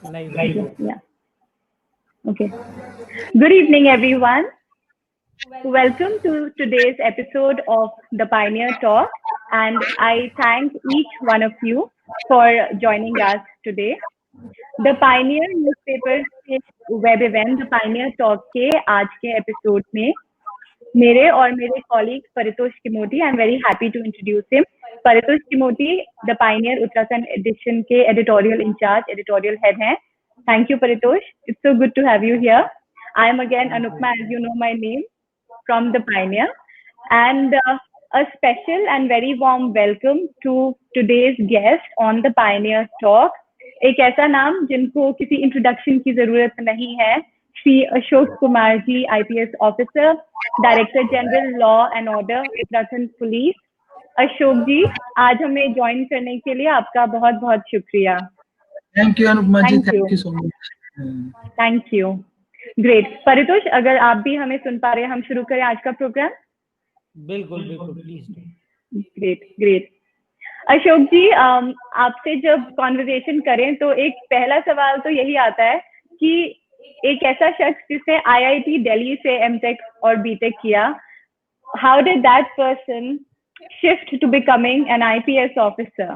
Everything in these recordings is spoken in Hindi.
नहीं बोल Yeah. Okay. Good evening, everyone. Welcome to today's episode of the Pioneer Talk, and I thank each one of you for joining us today. The Pioneer newspaper के web event the Pioneer talk के आज के एपिसोड में मेरे और मेरे colleague Paritosh Kimothi, I am very happy to introduce him. Paritosh Kimothi the Pioneer Uttarakhand edition के एडिटोरियल इंचार्ज, एडिटोरियल हेड हैं. Thank you Paritosh, it's so good to have you here. I am again Anupama, as you know my name, from the Pioneer, and a special and very warm welcome to today's guest on the Pioneer Talk. एक ऐसा नाम जिनको किसी इंट्रोडक्शन की जरूरत नहीं है, Shri Ashok Kumar ji, IPS officer, director general law and order, Uttarakhand police. Ashok ji, आज हमें ज्वाइन करने के लिए आपका बहुत बहुत शुक्रिया. Thank you Anupama ji, Thank you. Thank you so much. Thank you. Great. Paritosh, अगर आप भी हमें सुन पा रहे हैं, हम शुरू करें आज का प्रोग्राम. बिल्कुल बिल्कुल please. Great great. Ashok ji, आपसे जब कॉन्वर्सेशन करें तो एक पहला सवाल तो यही आता है कि एक ऐसा शख्स जिसने IIT दिल्ली से MTech और BTech किया, how did that person shift to becoming an IPS officer?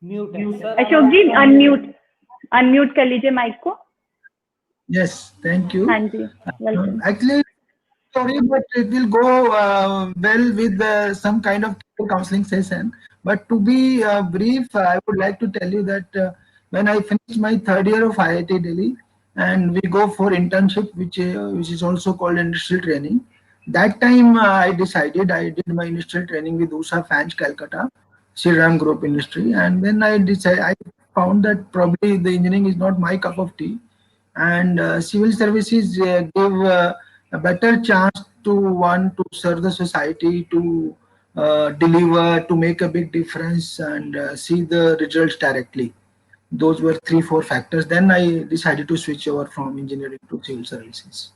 Mute है सर. अशोक जी, अनम्यूट कर लीजिए माइक को. Yes, thank you. हाँ जी, welcome. Actually, sorry, but it will go well with some kind of counseling session. But to be brief, I would like to tell you that when I finished my third year of IIT Delhi, and we go for internship, which is also called industrial training. That time I decided I did my industrial training with Usha Fanch, Calcutta, Shriram Group Industry, and then I found that probably the engineering is not my cup of tea, and civil services give a better chance to one to serve the society, to deliver, to make a big difference, and see the results directly. Those were 3-4 factors. Then I decided to switch over from engineering to civil services.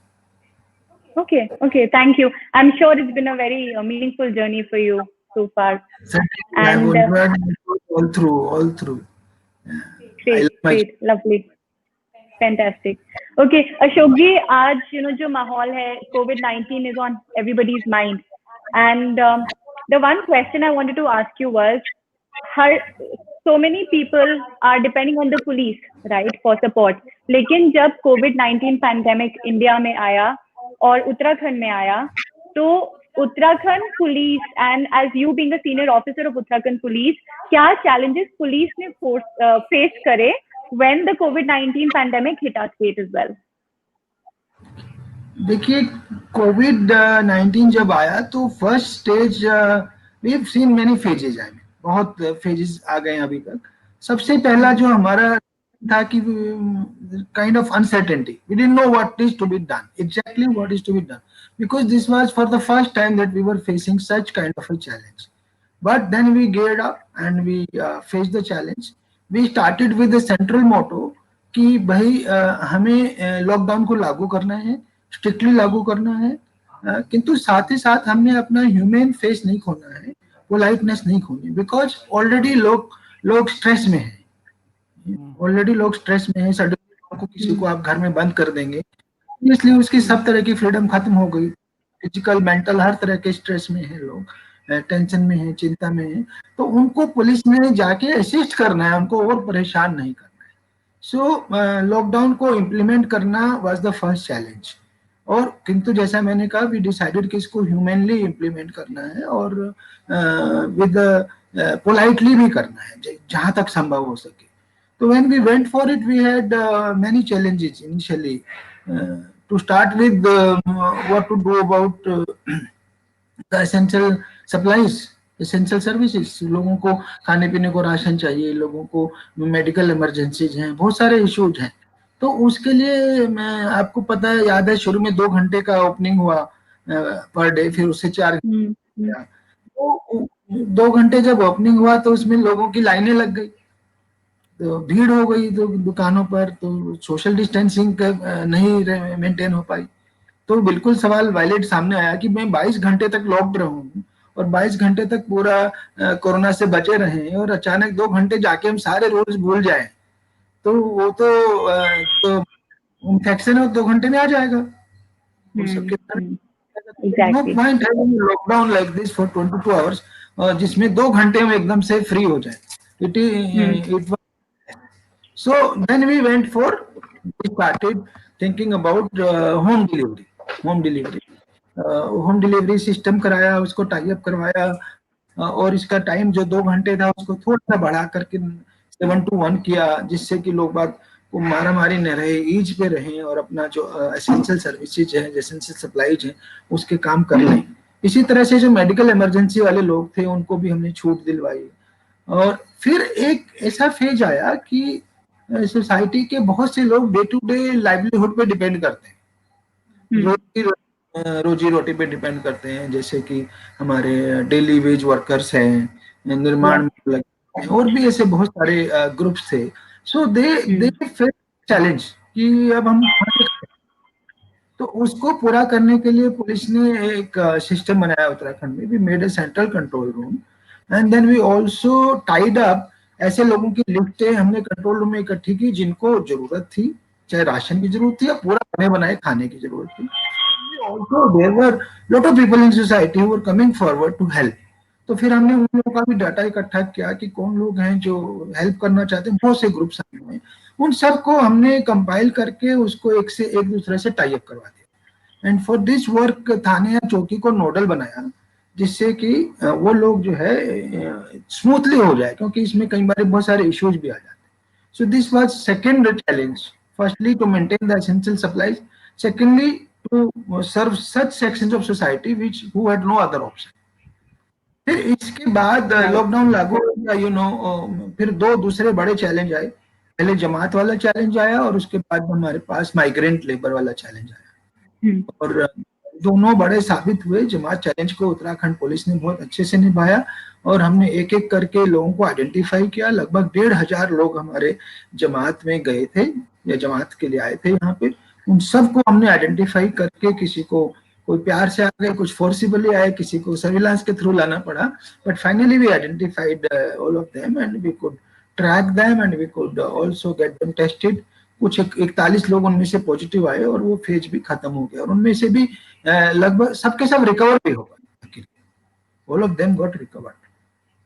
Okay, thank you. I'm sure it's been a very meaningful journey for you so far. And all through. Great, lovely, fantastic. Okay, Ashok ji, आज जो माहौल है, COVID-19 is on everybody's mind, and the one question I wanted to ask you was, so many people are depending on the police, right, for support. लेकिन जब COVID-19 pandemic इंडिया में आया और उत्तराखंड में आया, तो Uttarakhand police, and as you being a senior officer of Uttarakhand police, क्या चैलेंजेस पुलिस ने फेस करे when the COVID-19 pandemic hit our state as well? देखिए, COVID-19 जब आया तो first stage we have seen many phases. I mean बहुत फेजेस आ गए अभी तक. सबसे पहला जो हमारा था कि kind of uncertainty. We didn't know what is to be done, exactly what is to be done, because this was for the first time that we were facing such kind of a challenge. But then we geared up and we faced the challenge. We started with the central motto कि भाई हमें लॉकडाउन को लागू करना है, स्ट्रिक्टली लागू करना है, किंतु साथ ही साथ हमने अपना ह्यूमन फेस नहीं खोना है, पोलाइटनेस नहीं खोनी, बिकॉज ऑलरेडी लोग स्ट्रेस में हैं. सडनली को किसी को आप घर में बंद कर देंगे, इसलिए उसकी सब तरह की फ्रीडम खत्म हो गई. फिजिकल, मेंटल, हर तरह के स्ट्रेस में है लोग, टेंशन में है, चिंता में है. तो उनको पुलिस में जाके असिस्ट करना है, उनको और परेशान नहीं करना है. सो लॉकडाउन को इम्प्लीमेंट करना वाज द फर्स्ट चैलेंज. और किंतु जैसा मैंने कहा, वी डिसाइडेड कि इसको ह्यूमनली इम्प्लीमेंट करना है और विद पोलाइटली भी करना है जहां तक संभव हो सके. So when we went for it, we had many challenges initially. To start with, what to do about the essential supplies, essential services. लोगों को खाने पीने को राशन चाहिए, लोगों को मेडिकल इमरजेंसीज हैं, बहुत सारे इश्यूज हैं. तो उसके लिए मैं आपको पता है, याद है, शुरू में 2 घंटे का ओपनिंग हुआ पर डे, फिर उससे 4 घंटे. तो 2 घंटे जब ओपनिंग हुआ तो उसमें लोगों की लाइनें लग गई, तो भीड़ हो गई तो दुकानों पर, तो सोशल डिस्टेंसिंग नहीं मेंटेन हो पाई. तो बिल्कुल सवाल वैलिड सामने आया कि मैं 22 घंटे तक लॉक्ड रहूं और 22 घंटे तक पूरा कोरोना से बचे रहें और अचानक 2 घंटे जाके हम सारे रूल्स भूल जाएं, तो वो तो इन्फेक्शन है 2 घंटे में आ जाएगा वो सबके साथ। Know exactly. Point having lockdown like this for 22 hours, जिसमें 2 घंटे में एकदम से फ्री हो जाए। It So then we went for, we started thinking about home delivery. Home delivery, home delivery system कराया, उसको टाई अप करवाया, और इसका टाइम जो 2 घंटे था उसको थोड़ा सा बढ़ा करके 7 to 1 किया, जिससे कि लोग बाग को मारा मारी न रहे, ईज पे रहें और अपना जो एसेंशियल सर्विसेज है, एसेंशियल सप्लाईज है, उसके काम कर लें। इसी तरह से जो मेडिकल इमरजेंसी वाले लोग थे उनको भी हमने छूट दिलवाई। और फिर एक ऐसा फेज आया कि सोसाइटी के बहुत से लोग डे टू डे लाइवलीहुड पे डिपेंड करते हैं, रोजी रोटी पे डिपेंड करते हैं, जैसे कि हमारे डेली वेज वर्कर्स हैं, निर्माण में लगे हैं, और भी ऐसे बहुत सारे ग्रुप्स थे। सो दे फेस चैलेंज कि अब हम तो उसको पूरा करने के लिए पुलिस ने एक सिस्टम बनाया उत्तराखंड में। We made a central control room and then we also tied up ऐसे लोगों की लिस्टें हमने कंट्रोल रूम में इकट्ठी की जिनको जरूरत थी, चाहे राशन की जरूरत थी या पूरा बने बनाए खाने की जरूरत थी। Also, there were lot of people in society who were coming forward to help. तो फिर हमने उन लोगों का भी डाटा इकट्ठा किया कि कौन लोग हैं जो हेल्प करना चाहते हैं, बहुत से ग्रुप्स हैं, उन सबको हमने कंपाइल करके उसको एक दूसरे से टाई अप करवा दिया। एंड फॉर दिस वर्क थाने या चौकी को नोडल बनाया, जिससे कि वो लोग जो है स्मूथली हो जाए, क्योंकि इसमें कई बार बहुत सारे इश्यूज भी आ जाते हैं। So this was second challenge, firstly to maintain the essential supplies, secondly to serve such sections of society which who had no other option. फिर इसके बाद लॉकडाउन लागू हो गया, फिर दो दूसरे बड़े चैलेंज आए। पहले जमात वाला चैलेंज आया और उसके बाद हमारे पास माइग्रेंट लेबर वाला चैलेंज आया, और दोनों बड़े साबित हुए। जमात चैलेंज को उत्तराखंड पुलिस ने बहुत अच्छे से निभाया और हमने एक एक करके लोगों को आइडेंटिफाई किया। लगभग 1,500 लोग हमारे जमात में गए थे या जमात के लिए आए थे यहाँ पे। उन सबको हमने आइडेंटिफाई करके, किसी को कोई प्यार से आ गए, कुछ फोर्सिबली आए, किसी को सर्विलांस के थ्रू लाना पड़ा, but finally we identified all of them and we could track them and we could also get them tested. कुछ 41 लोग उनमें से पॉजिटिव आए और वो फेज भी खत्म हो गया, और उनमें से भी लगभग सबके सब रिकवर भी हो गए, all of them got recovered.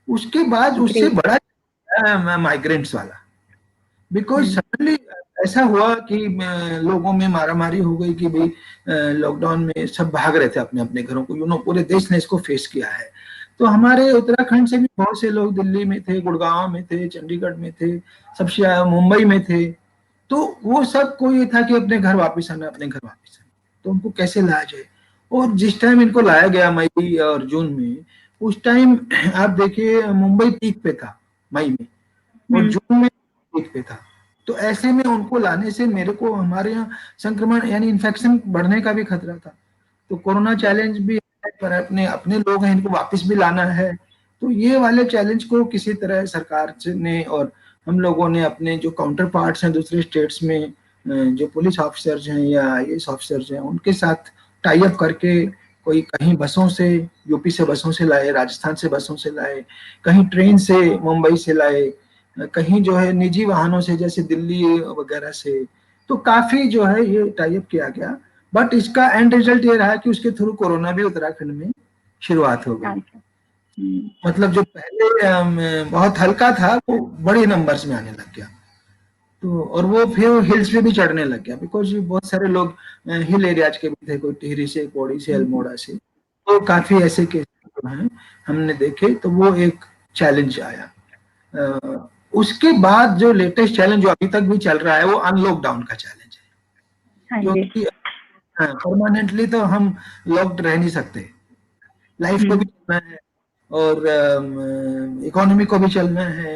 उसके बाद उससे बड़ा माइग्रेंट्स वाला, बिकॉज सडनली ऐसा हुआ कि लोगों में मारामारी हो गई कि भाई लॉकडाउन में सब भाग रहे थे अपने अपने घरों को, पूरे देश ने इसको फेस किया है। तो हमारे उत्तराखंड से भी बहुत से लोग दिल्ली में थे, गुड़गांव में थे, चंडीगढ़ में थे, सबसे मुंबई में थे। तो वो सब को ये था कि अपने घर वापस आना, अपने घर वापस आना। तो उनको कैसे लाया जाए, और जिस टाइम इनको लाया गया मई और जून में, उस टाइम आप देखिए मुंबई पीक पे था मई में, और जून में पीक पे था। तो ऐसे में उनको लाने से मेरे को हमारे यहाँ संक्रमण यानी इन्फेक्शन बढ़ने का भी खतरा था। तो कोरोना चैलेंज भी पर अपने अपने लोग हैं, इनको वापस भी लाना है। तो ये वाले चैलेंज को किसी तरह सरकार ने और हम लोगों ने अपने जो काउंटर पार्ट्स हैं दूसरे स्टेट्स में, जो पुलिस ऑफिसर्स हैं या IAS ऑफिसर्स हैं, उनके साथ टाई अप करके कोई कहीं बसों से, यूपी से बसों से लाए, राजस्थान से बसों से लाए, कहीं ट्रेन से मुंबई से लाए, कहीं जो है निजी वाहनों से जैसे दिल्ली वगैरह से। तो काफी जो है ये टाई अप किया गया, बट इसका एंड रिजल्ट ये रहा कि उसके थ्रू कोरोना भी उत्तराखंड में शुरुआत हो गई। मतलब जो पहले बहुत हल्का था वो बड़े नंबर्स में आने लग गया। तो और वो फिर हिल्स पे भी चढ़ने लग गया, बिकॉज बहुत सारे लोग हिल एरियाज के भी थे, कोई टिहरी से, पौड़ी से, अल्मोड़ा से। तो काफी ऐसे केस जो हैं हमने देखे। तो वो एक चैलेंज आया। उसके बाद जो लेटेस्ट चैलेंज जो अभी तक भी चल रहा है वो अनलॉकडाउन का चैलेंज है, क्योंकि परमानेंटली तो हम लॉक्ड रह नहीं सकते। लाइफ को भी चलना है और इकोनॉमी को भी चलना है।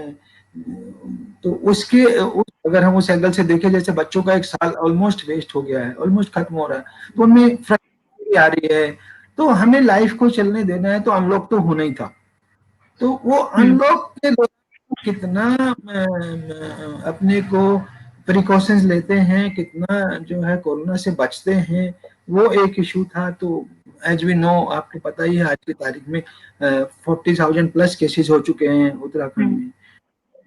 तो उसके अगर हम उस एंगल से देखें, जैसे बच्चों का 1 साल ऑलमोस्ट वेस्ट हो गया है, ऑलमोस्ट खत्म हो रहा है, तो उनमें फ्रस्ट्रेशन आ रही है। तो हमें लाइफ को चलने देना है, तो अनलॉक तो होना ही था। तो वो अनलॉक के कितना अपने को प्रिकॉशंस लेते हैं, कितना जो है कोरोना से बचते हैं, वो एक इशू था। तो एज वी नो, आपको पता ही है आज की तारीख में 40,000 प्लस केसेस हो चुके हैं उत्तराखंड में।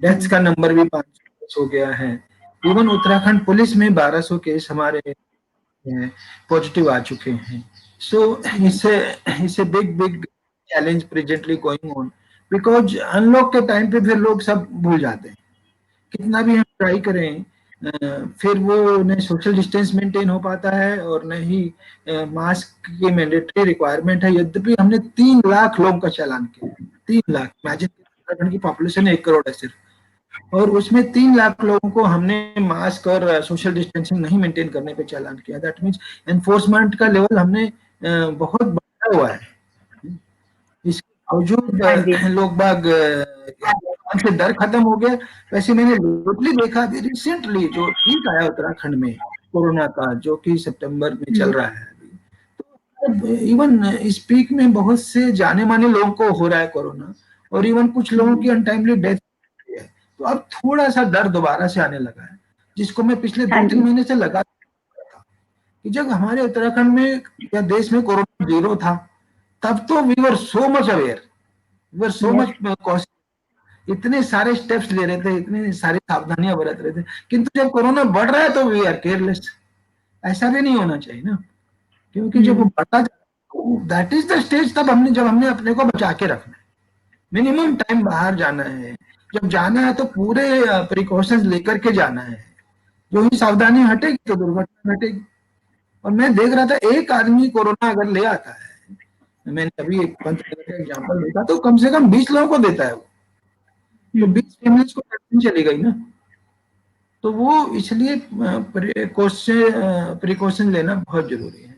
डेथ्स का नंबर भी 500 हो गया है। इवन उत्तराखंड पुलिस में 1200 केस हमारे पॉजिटिव आ चुके हैं। So it's a big big challenge presently going on, because unlock के टाइम पे फिर लोग सब भूल जाते हैं। कितना भी हम ट्राई करें, फिर वो न सोशल डिस्टेंस मेंटेन हो पाता है और न ही मास्क की मैंडेटरी रिक्वायरमेंट है। यद्यपि हमने 3 लाख लोगों का चालान किया, 3 लाख। इमेजिन, उत्तराखंड की पॉपुलेशन 1 करोड़ है सिर्फ, और उसमें 3 लाख लोगों को हमने मास्क और सोशल डिस्टेंसिंग नहीं मेंटेन करने पे चालान किया। दैट मीन्स एनफोर्समेंट का लेवल हमने बहुत बढ़ाया हुआ है। इसके बावजूद हाँ जी। लोग बाग से डर खत्म हो गया। वैसे मैंने लोकली देखा अभी रिसेंटली जो पीक आया उत्तराखंड में कोरोना का, जो कि सितंबर में चल रहा है अभी, तो इवन इस पीक में बहुत से जाने माने लोगों को हो रहा है कोरोना, और इवन कुछ लोगों की अनटाइमली डेथ है। तो अब थोड़ा सा डर दोबारा से आने लगा है, जिसको मैं पिछले हाँ 2-3 जी। महीने से लगा था कि जब हमारे उत्तराखंड में या देश में कोरोना 0 था, तब तो we were so much aware, we were so Yes. Much cautious, इतने सारे स्टेप्स ले रहे थे, इतनी सारी सावधानियां बरत रहे थे। किंतु जब कोरोना बढ़ रहा है तो वी आर केयरलेस। ऐसा भी नहीं होना चाहिए ना, क्योंकि जब वो बढ़ता दैट इज द स्टेज, तब हमने अपने को बचा के रखना है। मिनिमम टाइम बाहर जाना है, जब जाना है तो पूरे प्रिकॉशंस लेकर के जाना है। जो ही सावधानी हटेगी तो दुर्घटना घटेगी। और मैं देख रहा था, एक आदमी कोरोना अगर ले आता है, मैंने अभी एक पंचनगर का एग्जांपल देखा, तो कम से कम 20 लोगों को देता है वो, तो 20 फैमिलीज को वैक्सीन चली गई ना। तो वो इसलिए प्रिकॉशन लेना बहुत जरूरी है।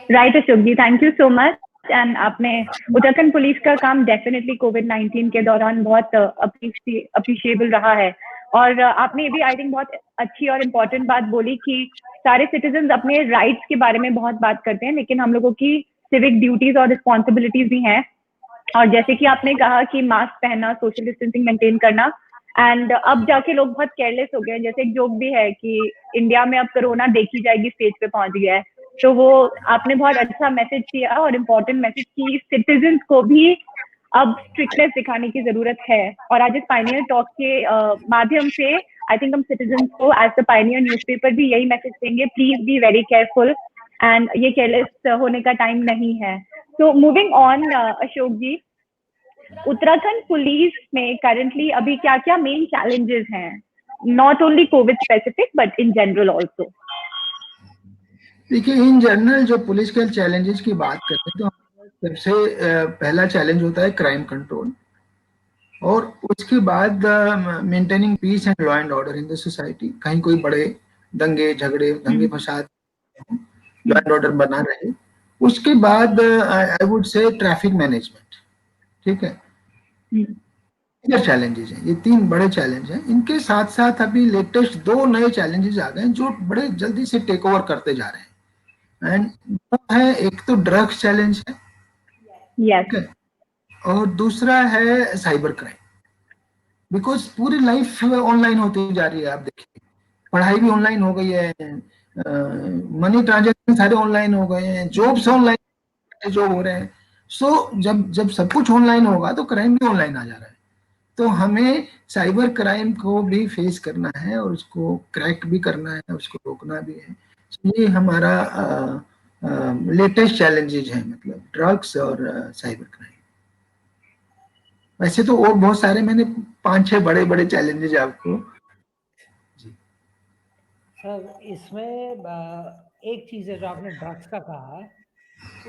Right Ashok ji, thank you so much. And आपने उत्तराखंड पुलिस का काम डेफिनेटली कोविड-19 के दौरान बहुत अप्रिशिएबल रहा है। और आपने ये भी आई थिंक बहुत अच्छी और इम्पोर्टेंट बात बोली कि सारे सिटीजन अपने राइट्स के बारे में बहुत बात करते हैं, लेकिन हम लोगों की सिविक ड्यूटीज और रिस्पॉन्सिबिलिटीज भी हैं। और जैसे कि आपने कहा कि मास्क पहनना, सोशल डिस्टेंसिंग मेंटेन करना, एंड अब जाके लोग बहुत केयरलेस हो गए हैं। जैसे एक जोक भी है कि इंडिया में अब कोरोना देखी जाएगी स्टेज पे पहुंच गया है। तो वो आपने बहुत अच्छा मैसेज दिया और इम्पोर्टेंट मैसेज कि सिटीजन को भी अब स्ट्रिक्टनेस दिखाने की जरूरत है। और आज इस पायनियर टॉक के माध्यम से आई थिंक हम सिटीजन को एज द पायनियर न्यूज़पेपर भी यही मैसेज देंगे, please be very careful, and ये केयरलेस होने का टाइम नहीं है। तो moving on Ashok ji, Uttarakhand police में करंटली अभी क्या क्या मेन चैलेंजेस हैं, not only covid specific but in general also? देखिए, इन जनरल जो पुलिस के चैलेंजेस की बात करें तो सबसे पहला चैलेंज होता है क्राइम कंट्रोल, और उसके बाद maintaining peace and law and order in the society. कहीं कोई बड़े दंगे फसाद, लॉ एंड ऑर्डर बना रहे। उसके बाद I would say traffic management. ठीक है, ये चैलेंजेस हैं, ये 3 बड़े चैलेंज हैं। इनके साथ साथ अभी लेटेस्ट 2 नए चैलेंजेस आ गए जो बड़े जल्दी से टेक ओवर करते जा रहे हैं। एंड वो है, एक तो ड्रग्स चैलेंज है, यस, और दूसरा है साइबर क्राइम। बिकॉज पूरी लाइफ ऑनलाइन होती जा रही है। आप देखिए, पढ़ाई भी ऑनलाइन हो गई है, मनी ट्रांजेक्शन सारे ऑनलाइन हो गए हैं, जॉब्स ऑनलाइन जो हो रहे हैं। सो जब जब सब कुछ ऑनलाइन होगा तो क्राइम भी ऑनलाइन आ जा रहा है। तो हमें साइबर क्राइम को भी फेस करना है और उसको क्रैक भी करना है, उसको रोकना भी है। ये हमारा लेटेस्ट चैलेंजेज है, मतलब ड्रग्स और साइबर क्राइम। वैसे तो और बहुत सारे, मैंने 5-6 बड़े बड़े चैलेंजेज आपको। सर इसमें एक चीज है जो आपने ड्रग्स का कहा,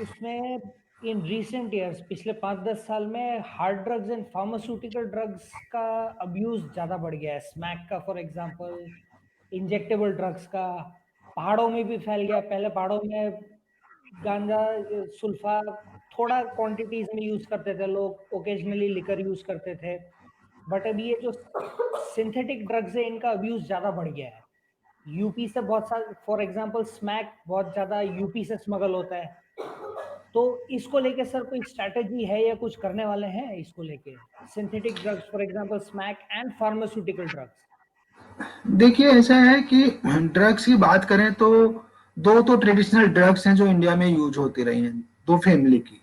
उसमें इन रिसेंट ईयर्स, पिछले 5-10 साल में hard drugs and pharmaceutical drugs का अब्यूज ज़्यादा बढ़ गया है। स्मैक का फॉर एग्जांपल, इंजेक्टेबल ड्रग्स का पहाड़ों में भी फैल गया। पहले पहाड़ों में गांजा, सुल्फा थोड़ा क्वांटिटीज में यूज करते थे लोग, ओकेजनली लिकर यूज करते थे। बट अब ये जो सिंथेटिक ड्रग्स है इनका अब्यूज ज़्यादा बढ़ गया है। यूपी से बहुत सारे, फॉर एग्जांपल स्मैक बहुत ज़्यादा यूपी से स्मगल होता है। तो इसको लेके सर कोई स्ट्रैटेजी है या कुछ करने वाले हैं इसको लेके, synthetic drugs for example smack and pharmaceutical drugs? देखिए, ऐसा है कि ड्रग्स की बात करें तो दो तो ट्रेडिशनल ड्रग्स हैं जो इंडिया में यूज होती रही हैं, दो फैमिली की,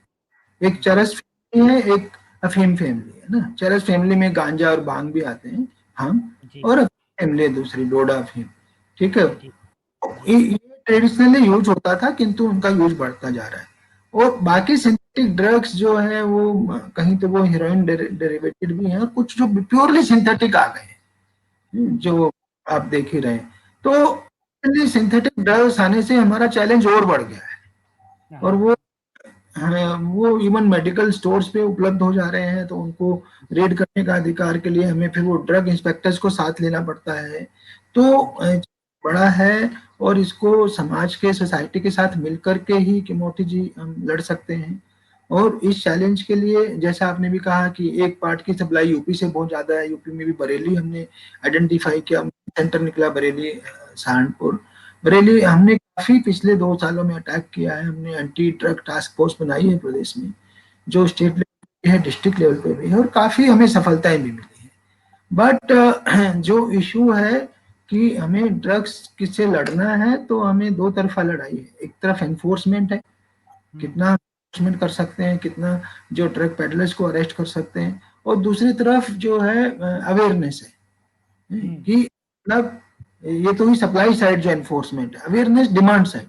एक चरस फैमिली है, एक अफीम फैमिली है ना। चरस फैमिली में गांजा और भांग भी आते हैं, हम, जी और अफीम फैमिली है दूसरी, डोडा अफीम, ठीक है। जी जी ये ट्रेडिशनली यूज होता था, किंतु उनका यूज बढ़ता जा रहा है। और बाकी सिंथेटिक ड्रग्स जो है वो कहीं तो वो हीरोइन डेरिवेटेड भी हैं, और कुछ जो प्योरली सिंथेटिक आ गए हैं, जो आप देख ही रहे हैं। तो सिंथेटिक ड्रग्स आने से हमारा चैलेंज और बढ़ गया है, और हाँ वो इवन मेडिकल स्टोर्स पे उपलब्ध हो जा रहे हैं, तो उनको रेड करने का अधिकार के लिए हमें फिर वो ड्रग इंस्पेक्टर्स को साथ लेना पड़ता है। तो बड़ा है, और इसको समाज के, सोसाइटी के साथ मिलकर के ही कि मोती जी हम लड़ सकते हैं। और इस चैलेंज के लिए जैसा आपने भी कहा कि एक पार्ट की सप्लाई यूपी से बहुत ज्यादा है, यूपी में भी बरेली हमने आइडेंटिफाई किया, सेंटर निकला बरेली, सहारनपुर, बरेली। हमने काफी पिछले 2 सालों में अटैक किया है, हमने एंटी ड्रग टास्क फोर्स बनाई है प्रदेश में, जो स्टेट लेवल पे है, डिस्ट्रिक्ट लेवल पे भी है, और काफी हमें सफलताएं भी मिली है। बट जो इशू है कि हमें ड्रग्स किससे लड़ना है, तो हमें दो तरफा लड़ाई है। एक तरफ एनफोर्समेंट है, कितना एनफोर्समेंट कर सकते हैं, कितना जो ड्रग पेडलर्स को अरेस्ट कर सकते हैं, और दूसरी तरफ जो है अवेयरनेस है, कि मतलब ये तो ही सप्लाई साइड जो एनफोर्समेंट है, अवेयरनेस डिमांड साइड।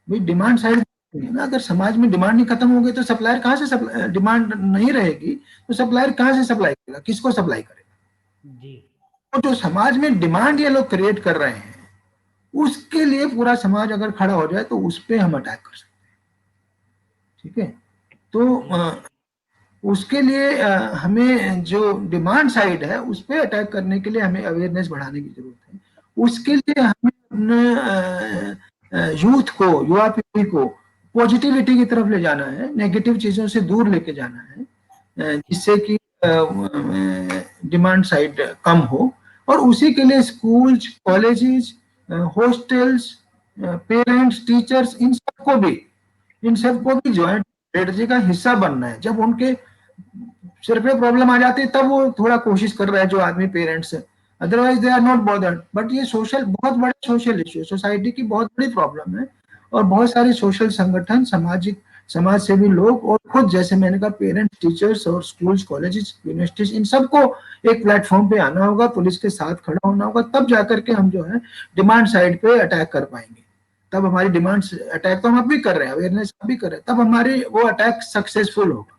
भाई डिमांड साइड है ना, अगर समाज में डिमांड नहीं खत्म हो गई तो सप्लायर कहाँ से, डिमांड नहीं रहेगी तो सप्लायर कहाँ से सप्लाई करेगा, किसको सप्लाई करेगा। जी तो जो समाज में डिमांड ये लोग क्रिएट कर रहे हैं, उसके लिए पूरा समाज अगर खड़ा हो जाए तो उस पर हम अटैक कर सकते हैं, ठीक है। तो उसके लिए हमें जो डिमांड साइड है उस पर अटैक करने के लिए हमें अवेयरनेस बढ़ाने की जरूरत है। उसके लिए हमें अपने यूथ को, युवा पीढ़ी को पॉजिटिविटी की तरफ ले जाना है, नेगेटिव चीजों से दूर लेके जाना है, जिससे कि डिमांड साइड कम हो। और उसी के लिए schools, colleges, hostels, parents, teachers, इन सबको भी जो है स्ट्रेटजी का हिस्सा बनना है। जब उनके सिर पे प्रॉब्लम आ जाती है तब वो थोड़ा कोशिश कर रहा है जो आदमी पेरेंट्स है, otherwise they are not bothered. But ये सोशल, बहुत बड़ा सोशल इशू है, सोसाइटी की बहुत बड़ी प्रॉब्लम है। और बहुत सारे सोशल संगठन, समाज सेवी लोग, और खुद जैसे मैंने कहा पेरेंट्स, टीचर्स, और स्कूल्स, कॉलेजेस, यूनिवर्सिटीज, इन सबको एक प्लेटफॉर्म पे आना होगा, पुलिस के साथ खड़ा होना होगा, तब जाकर के हम जो है डिमांड साइड पे अटैक कर पाएंगे। तब हमारी डिमांड अटैक तो हम अब भी कर रहे हैं, अवेयरनेस भी कर रहे हैं, तब हमारी वो अटैक सक्सेसफुल होगा।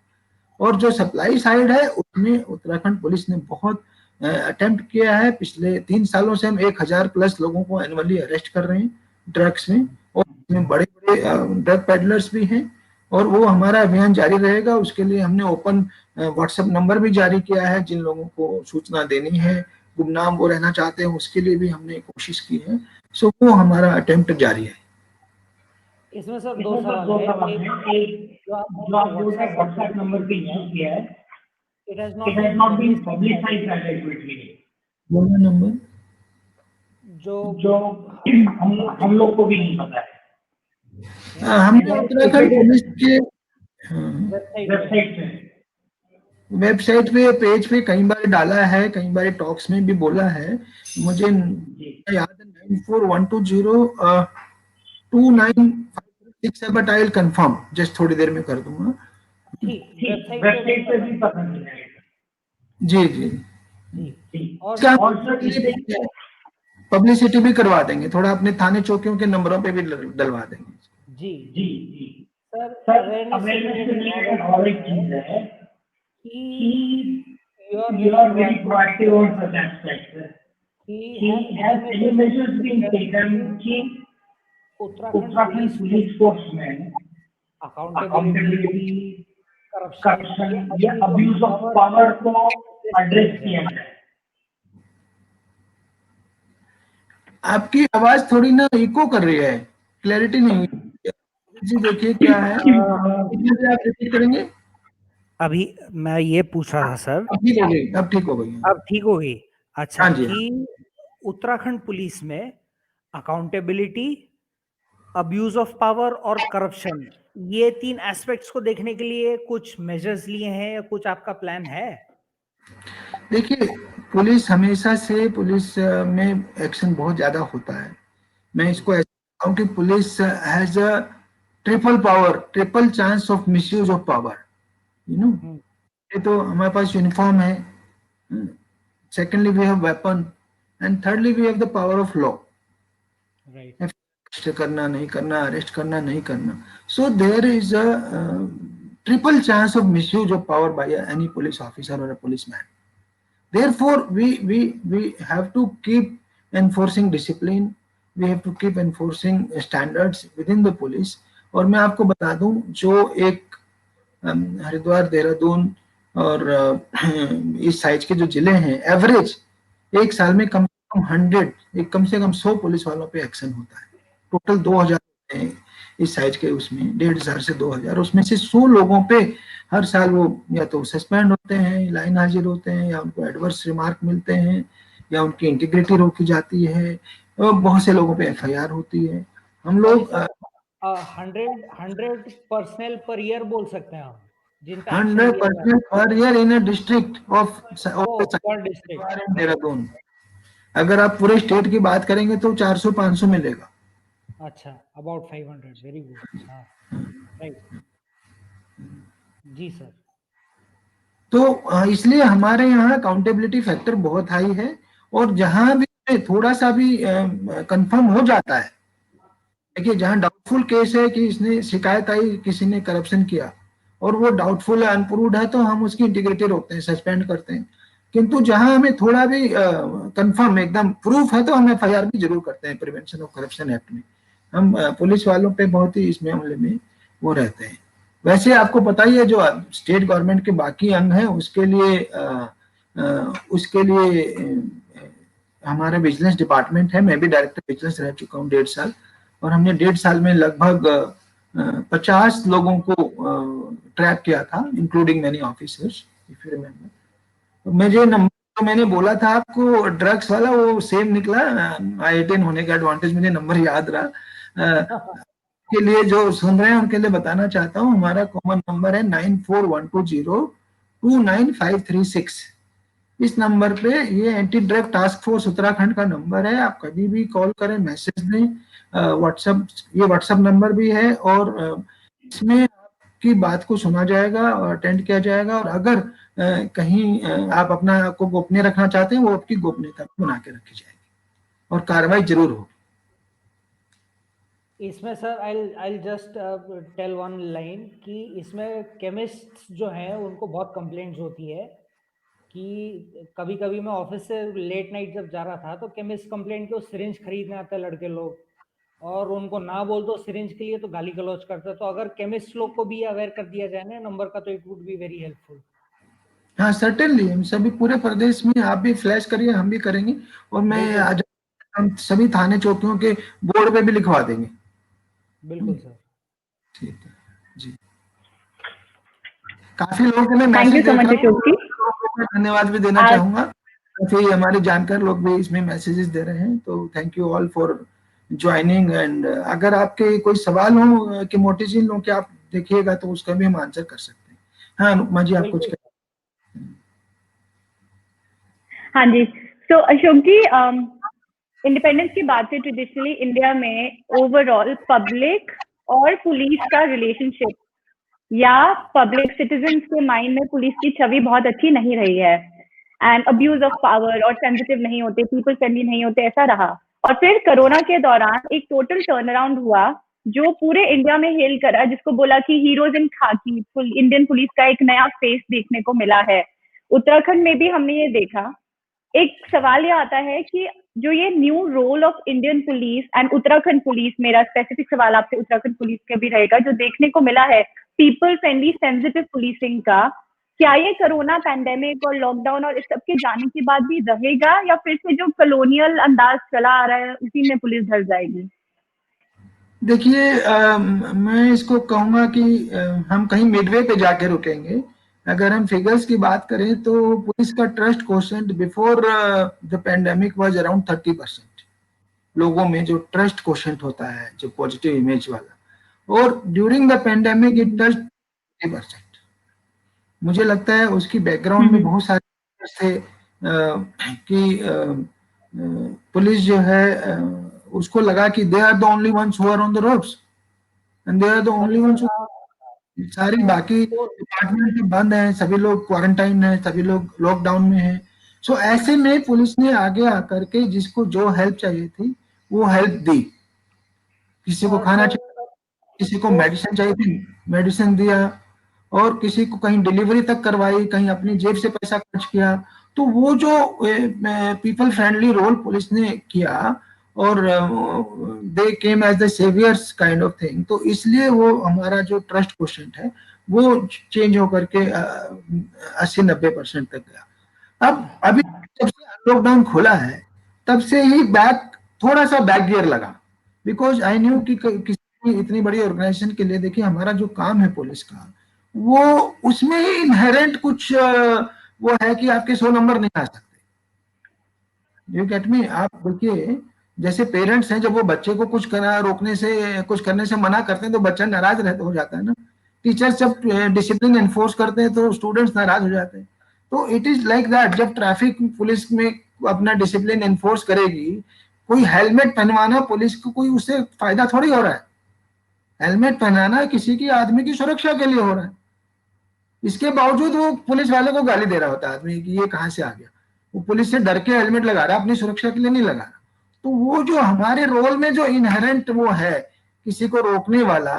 और जो सप्लाई साइड है उसमें उत्तराखंड पुलिस ने बहुत अटेम्प्ट किया है। पिछले 3 सालों से हम 1000+ लोगों को एनुअली अरेस्ट कर रहे हैं ड्रग्स में, और इसमें बड़े बड़े ड्रग पेडलर्स भी हैं। और वो हमारा अभियान जारी रहेगा। उसके लिए हमने ओपन व्हाट्सएप नंबर भी जारी किया है, जिन लोगों को सूचना देनी है, गुमनाम वो रहना चाहते हैं, उसके लिए भी हमने कोशिश की है। सो वो हमारा अटेम्प्ट जारी है। इसमें सर दो सवाल है। एक, जो आपने व्हाट्सएप नंबर पे इशू किया है, it has not been publicised adequately. बोलना नंबर जो जो हम लोग को भी नहीं पता है। हमने उत्तराखंड पुलिस के वेबसाइट पे वेबसाइट पे, पेज पे कई बार डाला है, कई बार टॉक्स में भी बोला है। मुझे याद है 9412029536 है, but I will confirm, just थोड़ी देर में कर दूंगा। ठीक, वेबसाइट पे भी पता चल जाएगा। जी जी, जी, इसका और सर पब्लिसिटी भी करवा देंगे, थोड़ा अपने थाने चौकियों के नंबरों पे भी डलवा देंगे। जी जी जी जी सर, अवेयरनेस से रिलेटेड रिलेटेड और और एक एक चीज है कि you are very proactive on such aspects. Has any measures been taken कि उत्तराखंड पुलिस फोर्स में अकाउंटेबिलिटी, करप्शन या अब्यूज ऑफ पावर को एड्रेस किया जाए? आपकी आवाज थोड़ी ना इको कर रही है, क्लैरिटी नहीं हुई जी। देखिए क्या है, आप रिपीट करेंगे? अभी मैं ये पूछ रहा था सर। अब ठीक हो गई, अब ठीक हो गई। अब ठीक हो गई। अच्छा, हाँ जी, कि उत्तराखंड पुलिस में अकाउंटेबिलिटी, अब्यूज ऑफ पावर और करप्शन, ये 3 एस्पेक्ट्स को देखने के लिए कुछ मेजर्स लिए हैं या कुछ आपका प्लान है? देखिए पुलिस हमेशा से, पुलिस में एक्शन बहुत ज्यादा होता है। मैं इसको क्योंकि police has a triple power, triple chance of misuse of power, you know. ये तो हमारे पास यूनिफॉर्म है, secondly we have weapon, and thirdly we have the power of law. Right. Arrest करना नहीं करना, अरेस्ट करना नहीं करना, so there is a triple chance of misuse of power by any police officer or a policeman. Therefore, we have to keep enforcing discipline. We have to keep enforcing standards within the police. और मैं आपको बता दूं, जो एक हरिद्वार, देहरादून और इस साइज के जो जिले हैं, एवरेज एक साल में कम से कम 100, कम से कम 100 पुलिस वालों पे एक्शन होता है। टोटल 2000 इस साइज के, उसमें 1500 से 2000, उसमें से 100 लोगों पे हर साल वो या तो सस्पेंड होते हैं, लाइन हाजिर होते हैं, या उनको एडवर्स रिमार्क मिलते हैं, या उनकी इंटीग्रिटी रोकी जाती है, और बहुत से लोगों पे एफआईआर होती है। हम लोग 100 पर्सनल पर ईयर बोल सकते हैं हम, जिन पे एक्शन 100 लिया जाता है। Per year in a district of पर डिस्ट्रिक्ट। देहरादून। अगर आप पूरे स्टेट की बात करेंगे तो 400-500 मिलेगा। अच्छा, अबाउट 500, वेरी गुड। हाँ, राइट जी सर। तो इसलिए हमारे यहाँ अकाउंटेबिलिटी फैक्टर बहुत हाई है, और जहां भी थोड़ा सा भी कंफर्म हो जाता है, देखिए जहां डाउटफुल केस है कि इसने शिकायत आई किसी ने करप्शन किया, और वो डाउटफुल है, अनप्रूव्ड है, तो हम उसकी इंटीग्रिटी रोकते हैं, सस्पेंड करते हैं। किंतु जहां हमें थोड़ा भी कंफर्म एकदम प्रूफ है, तो हम एफआईआर भी जरूर करते हैं प्रिवेंशन ऑफ करप्शन एक्ट में। हम पुलिस वालों पे बहुत ही इस मामले में वो रहते हैं। वैसे आपको पता ही है, जो स्टेट गवर्नमेंट के बाकी अंग हैं उसके लिए हमारा विजिलेंस डिपार्टमेंट है। मैं भी डायरेक्टर विजिलेंस रह चुका हूँ 1.5 साल, और हमने 1.5 साल में लगभग 50 लोगों को ट्रैप किया था, including many officers, if you remember. तो मुझे नंबर तो मैंने बोला था आपको ड्रग्स वाला, वो सेम निकला। I18 होने का एडवांटेज मुझे नंबर याद रहा। के लिए जो सुन रहे हैं उनके लिए बताना चाहता हूँ, हमारा कॉमन नंबर है 9412029536। इस नंबर पे, ये anti drug task force Uttarakhand का नंबर है। आप कभी भी कॉल करें, मैसेज दें, व्हाट्सएप, ये व्हाट्सएप नंबर भी है, और इसमें आपकी बात को सुना जाएगा और अटेंड किया जाएगा। और अगर कहीं आप अपना को गोपनीय रखना चाहते हैं, वो आपकी गोपनीयता बना के रखी जाएगी, और कार्रवाई जरूर होगी। इसमें sir I just tell one line कि इसमें केमिस्ट जो हैं उनको बहुत कंप्लेंट्स होती है कि कभी कभी मैं ऑफिस से लेट नाइट जब जा रहा था तो केमिस्ट कंप्लेंट के सिरिंज खरीदने आते लड़के लोग, और उनको ना बोल दो सिरिंज के लिए तो गाली गलौज करते। तो अगर केमिस्ट लोग को भी अवेयर कर दिया जाए ना नंबर का, तो it would be very helpful. हाँ सर्टेनली, हम सभी पूरे प्रदेश में, आप भी फ्लैश करिए, हम भी करेंगे, और मैं आज हम सभी थाने चौकियों के बोर्ड पे भी लिखवा देंगे। बिल्कुल सर। ठीक है जी। काफी लोगों के लिए थैंक यू मैसेज सो देख मच रहा हूँ, अशोक जी। धन्यवाद भी देना चाहूंगा। काफी हमारे जानकार लोग भी इसमें मैसेजेस दे रहे हैं, तो thank you all for joining. And अगर आपके कोई सवाल हो कि मोटी चीज लो कि आप देखिएगा, तो उसका भी हम आंसर कर सकते हैं। हाँ अनुपमा जी, आप कुछ हाँ जी, तो अशोक जी, इंडिपेंडेंस की बात है, ट्रेडिशनली इंडिया में ओवरऑल पब्लिक और पुलिस का रिलेशनशिप, या पब्लिक सिटीजन्स के माइंड में पुलिस की छवि बहुत अच्छी नहीं रही है, एंड अब्यूज ऑफ पावर, और सेंसिटिव नहीं होते, पीपल फ्रेंडली नहीं होते, ऐसा रहा। और फिर कोरोना के दौरान एक टोटल टर्न अराउंड हुआ जो पूरे इंडिया में हेल करा, जिसको बोला कि हीरोज इन खाकी, इंडियन पुलिस का एक नया फेस देखने को मिला है। उत्तराखंड में भी हमने ये देखा। एक सवाल ये आता है कि जो ये new role of Indian police and Uttarakhand police, मेरा स्पेसिफिक सवाल आपसे उत्तराखंड पुलिस का भी रहेगा, जो देखने को मिला है पीपल फ्रेंडली सेंसिटिव पुलिसिंग का, क्या ये कोरोना पैंडेमिक और लॉकडाउन और इस सब के जाने के बाद भी रहेगा, या फिर से जो कॉलोनियल अंदाज चला आ रहा है उसी में पुलिस ढल जाएगी? देखिए, मैं इसको कहूंगा कि हम कहीं मिडवे पे जाके रुकेंगे। अगर हम फिगर्स की बात करें तो पुलिस का trust quotient before the pandemic was around 30%। लोगों में जो ट्रस्ट क्वोशेंट होता है, जो पॉजिटिव इमेज वाला, और during the pandemic it touch 30%। मुझे लगता है उसकी बैकग्राउंड में बहुत सारे थे कि पुलिस जो है उसको लगा कि they are the only ones who are on the roads and they are the only ones, सारी बाकी डिपार्टमेंट बंद हैं, सभी लोग क्वारंटाइन हैं, सभी लोग लॉकडाउन में हैं। सो ऐसे में पुलिस ने आगे आकर के जिसको जो हेल्प चाहिए थी वो हेल्प दी। किसी को खाना चाहिए, किसी को मेडिसिन चाहिए थी, मेडिसिन दिया, और किसी को कहीं डिलीवरी तक करवाई, कहीं अपनी जेब से पैसा खर्च किया। तो वो जो पीपल फ्रेंडली रोल पुलिस ने किया, और they came as the saviours kind of thing, तो इसलिए वो हमारा जो ट्रस्ट क्वेश्चन है वो चेंज होकर के 80-90% तक गया। अब अभी जब से लॉकडाउन खुला है तब से ही थोड़ा सा बैक गियर लगा, बिकॉज आई न्यू कि किसी इतनी बड़ी ऑर्गेनाइजेशन के लिए, देखिए हमारा जो काम है पुलिस का, वो उसमें ही इनहेरेंट कुछ वो है कि आपके 100 नंबर नहीं आ सकते। You get me? आप देखिए, जैसे पेरेंट्स हैं, जब वो बच्चे को कुछ रोकने से, कुछ करने से मना करते हैं तो बच्चा नाराज रहता हो जाता है ना। टीचर्स जब डिसिप्लिन एनफोर्स करते हैं तो स्टूडेंट्स नाराज हो जाते हैं। तो इट इज लाइक दैट, जब ट्रैफिक पुलिस में अपना डिसिप्लिन एनफोर्स करेगी, कोई हेलमेट पहनवाना पुलिस को कोई उससे फायदा थोड़ी हो रहा है। हेलमेट पहनाना किसी की आदमी की सुरक्षा के लिए हो रहा है, इसके बावजूद वो पुलिस वाले को गाली दे रहा होता है आदमी कि ये कहां से आ गया। वो पुलिस से डर के हेलमेट लगा रहा है, अपनी सुरक्षा के लिए नहीं लगा रहा। तो वो जो हमारे रोल में जो इनहेरेंट वो है किसी को रोकने वाला,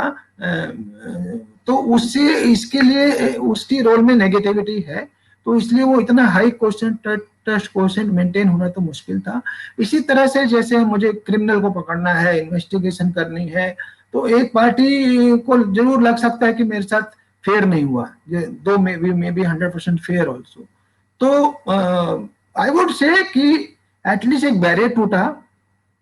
तो उससे इसके लिए उसकी रोल में नेगेटिविटी है, तो इसलिए वो इतना हाई ट्रस्ट क्वेश्चन मेंटेन होना तो मुश्किल था। इसी तरह से जैसे मुझे क्रिमिनल को पकड़ना है, इन्वेस्टिगेशन करनी है, तो एक पार्टी को जरूर लग सकता है कि मेरे साथ फेयर नहीं हुआ, दो मे बी 100% फेयर ऑल्सो। तो आई वुड से कि एटलीस्ट एक बैरियर टूटा